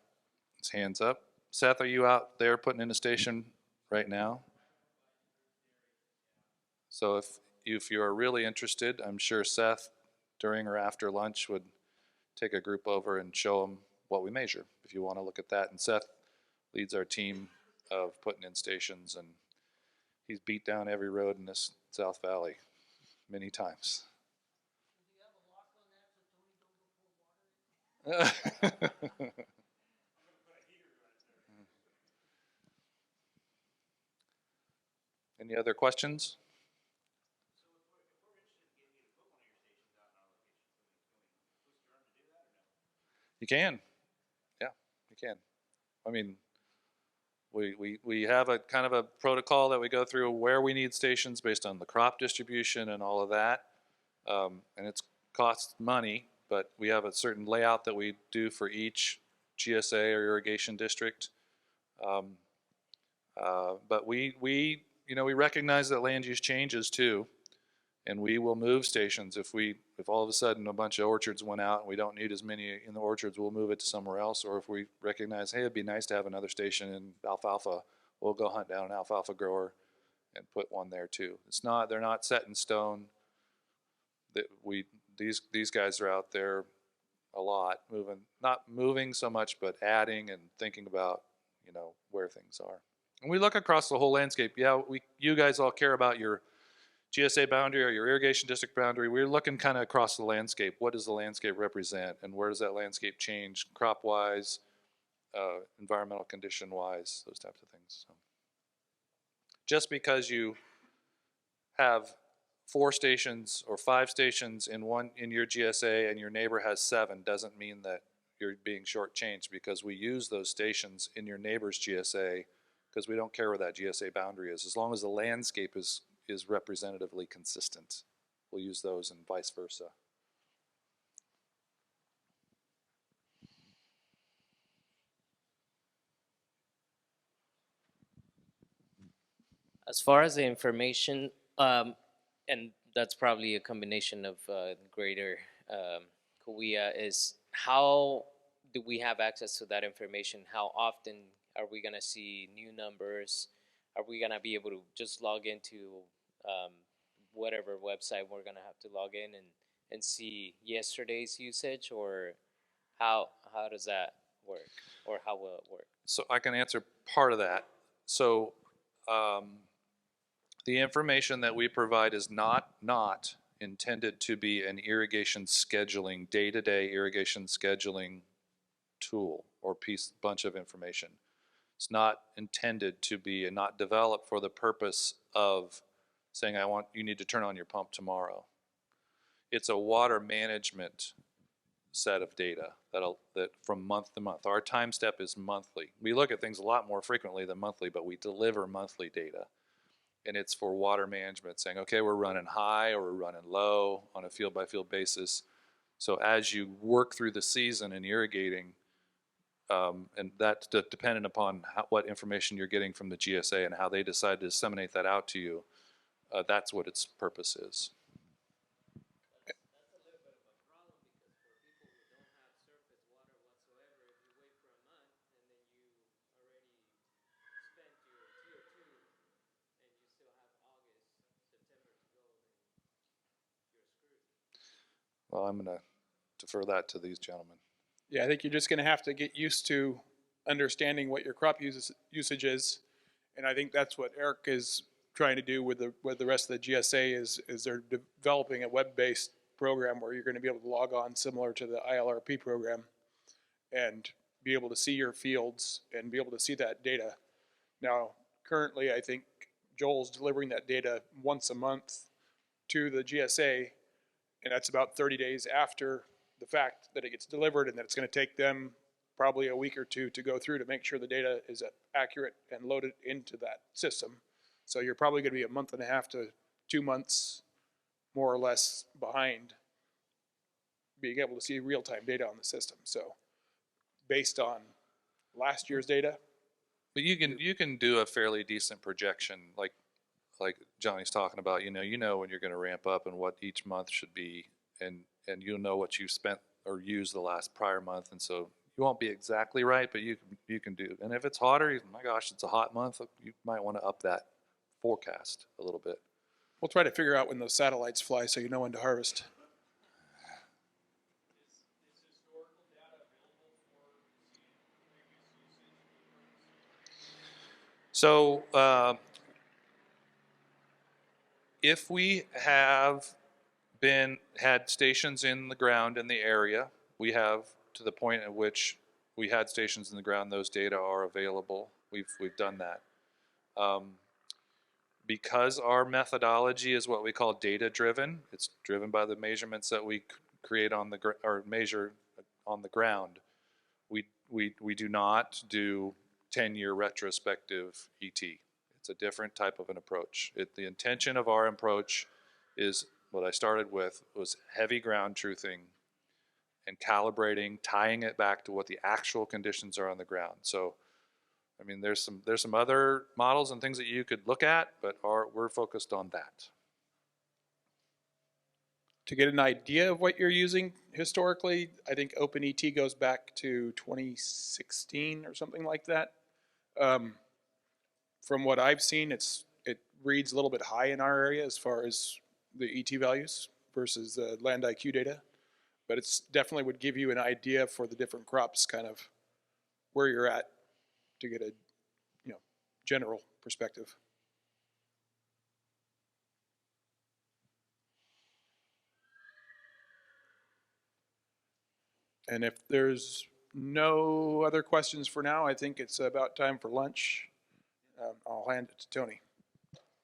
His hand's up. Seth, are you out there putting in a station right now? So if you're really interested, I'm sure Seth, during or after lunch, would take a group over and show them what we measure, if you want to look at that. And Seth leads our team of putting in stations, and he's beat down every road in this South Valley many times. Any other questions? You can. Yeah, you can. I mean, we have a kind of a protocol that we go through where we need stations based on the crop distribution and all of that. And it's costs money, but we have a certain layout that we do for each GSA or irrigation district. But we recognize that land use changes too, and we will move stations if all of a sudden a bunch of orchards went out and we don't need as many in the orchards, we'll move it to somewhere else. Or if we recognize, hey, it'd be nice to have another station in alfalfa, we'll go hunt down an alfalfa grower and put one there too. They're not set in stone. That these guys are out there a lot, not moving so much, but adding and thinking about, you know, where things are. And we look across the whole landscape. Yeah, you guys all care about your GSA boundary or your irrigation district boundary. We're looking kind of across the landscape. What does the landscape represent, and where does that landscape change crop-wise, environmental condition-wise, those types of things. So just because you have 4 stations or 5 stations in your GSA and your neighbor has 7 doesn't mean that you're being shortchanged, because we use those stations in your neighbor's GSA because we don't care where that GSA boundary is. As long as the landscape is representatively consistent, we'll use those, and vice versa. As far as the information, and that's probably a combination of greater Kaweah, is how do we have access to that information? How often are we going to see new numbers? Are we going to be able to just log into whatever website we're going to have to log in and see yesterday's usage? Or how does that work? Or how will it work? So I can answer part of that. So the information that we provide is not intended to be an irrigation scheduling, day-to-day irrigation scheduling tool or bunch of information. It's not intended to be and not developed for the purpose of saying, you need to turn on your pump tomorrow. It's a water management set of data that from month to month. Our time step is monthly. We look at things a lot more frequently than monthly, but we deliver monthly data. And it's for water management, saying, okay, we're running high or we're running low on a field-by-field basis. So as you work through the season in irrigating, and that's dependent upon what information you're getting from the GSA and how they decide to disseminate that out to you, that's what its purpose is. Well, I'm going to defer that to these gentlemen. Yeah, I think you're just going to have to get used to understanding what your crop usage is, and I think that's what Eric is trying to do with the rest of the GSA is they're developing a web-based program where you're going to be able to log on similar to the ILRP program and be able to see your fields and be able to see that data Now, currently, I think Joel's delivering that data once a month to the GSA, and that's about 30 days after the fact that it gets delivered, and that it's going to take them probably a week or two to go through to make sure the data is accurate and loaded into that system. So you're probably going to be a month and a half to 2 months, more or less, behind being able to see real-time data on the system. So based on last year's data. But you can do a fairly decent projection, like Johnny's talking about. You know when you're going to ramp up and what each month should be, and you'll know what you spent or used the last prior month, and so you won't be exactly right, but you can do. And if it's hotter, my gosh, it's a hot month, you might want to up that forecast a little bit. We'll try to figure out when those satellites fly so you know when to harvest. So if we have had stations in the ground in the area, we have to the point at which we had stations in the ground, those data are available. We've done that. Because our methodology is what we call data driven, it's driven by the measurements that we create on the or measure on the ground. We do not do 10-year retrospective ET. It's a different type of an approach. The intention of our approach is what I started with, was heavy ground truthing and calibrating, tying it back to what the actual conditions are on the ground. So, I mean, there's some other models and things that you could look at, but we're focused on that. To get an idea of what you're using historically, I think OpenET goes back to 2016 or something like that. From what I've seen, it reads a little bit high in our area as far as the ET values versus the LandIQ data, but it's definitely would give you an idea for the different crops, kind of where you're at, to get a general perspective. And if there's no other questions for now, I think it's about time for lunch. I'll hand it to Tony.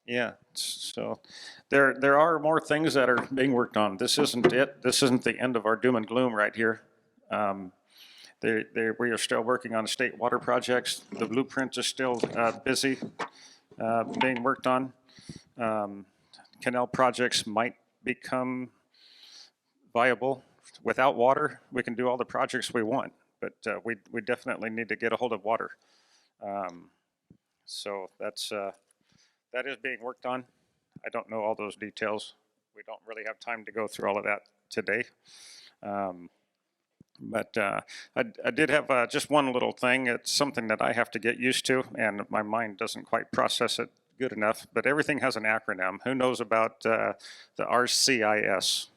Yeah, so there are more things that are being worked on. This isn't it. This isn't the end of our doom and gloom right here. We are still working on state water projects. The blueprint is still busy being worked on. Canal projects might become viable. Without water, we can do all the projects we want, but we definitely need to get a hold of water. So that is being worked on. I don't know all those details. We don't really have time to go through all of that today. But I did have just one little thing. It's something that I have to get used to, and my mind doesn't quite process it good enough. But everything has an acronym. Who knows about the RCIS?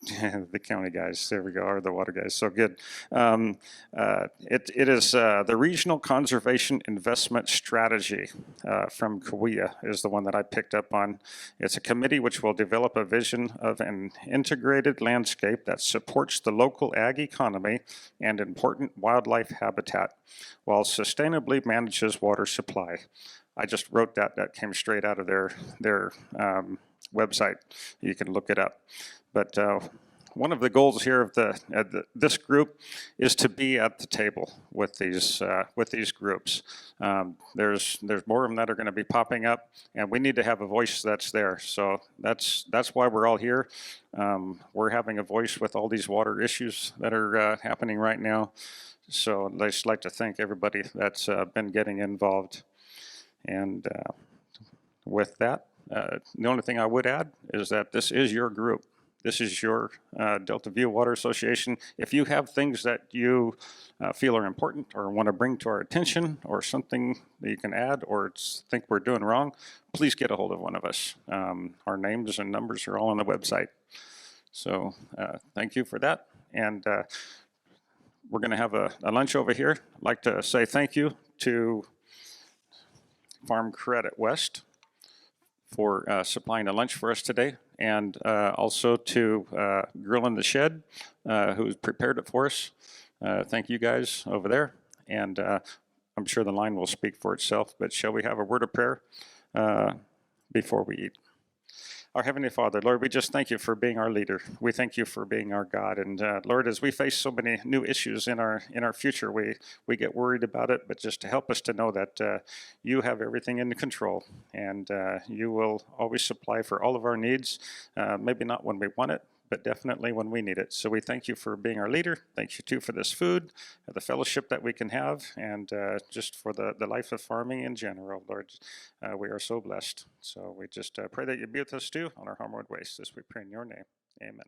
The county guys, there we go, or the water guys, so good. It is the Regional Conservation Investment Strategy from Kaweah is the one that I picked up on. It's a committee which will develop a vision of an integrated landscape that supports the local ag economy and important wildlife habitat while sustainably manages water supply. I just wrote that. That came straight out of their website. You can look it up. But one of the goals here of this group is to be at the table with these groups. There's more of them that are going to be popping up, and we need to have a voice that's there. So that's why we're all here. We're having a voice with all these water issues that are happening right now. So I'd just like to thank everybody that's been getting involved. And with that, the only thing I would add is that this is your group. This is your Delta View Water Association. If you have things that you feel are important or want to bring to our attention, or something that you can add or think we're doing wrong, please get a hold of one of us. Our names and numbers are all on the website. So thank you for that. And we're going to have a lunch over here. I'd like to say thank you to Farm Credit West for supplying a lunch for us today, and also to Grill in the Shed, who prepared it for us. Thank you guys over there. And I'm sure the line will speak for itself, but shall we have a word of prayer before we eat? Our Heavenly Father, Lord, we just thank you for being our leader. We thank you for being our God. And Lord, as we face so many new issues in our future, we get worried about it, but just to help us to know that you have everything in control, and you will always supply for all of our needs, maybe not when we want it, but definitely when we need it. So we thank you for being our leader. Thank you too for this food, the fellowship that we can have, and just for the life of farming in general, Lord. We are so blessed. So we just pray that you be with us too on our homeward ways. This we pray in your name. Amen.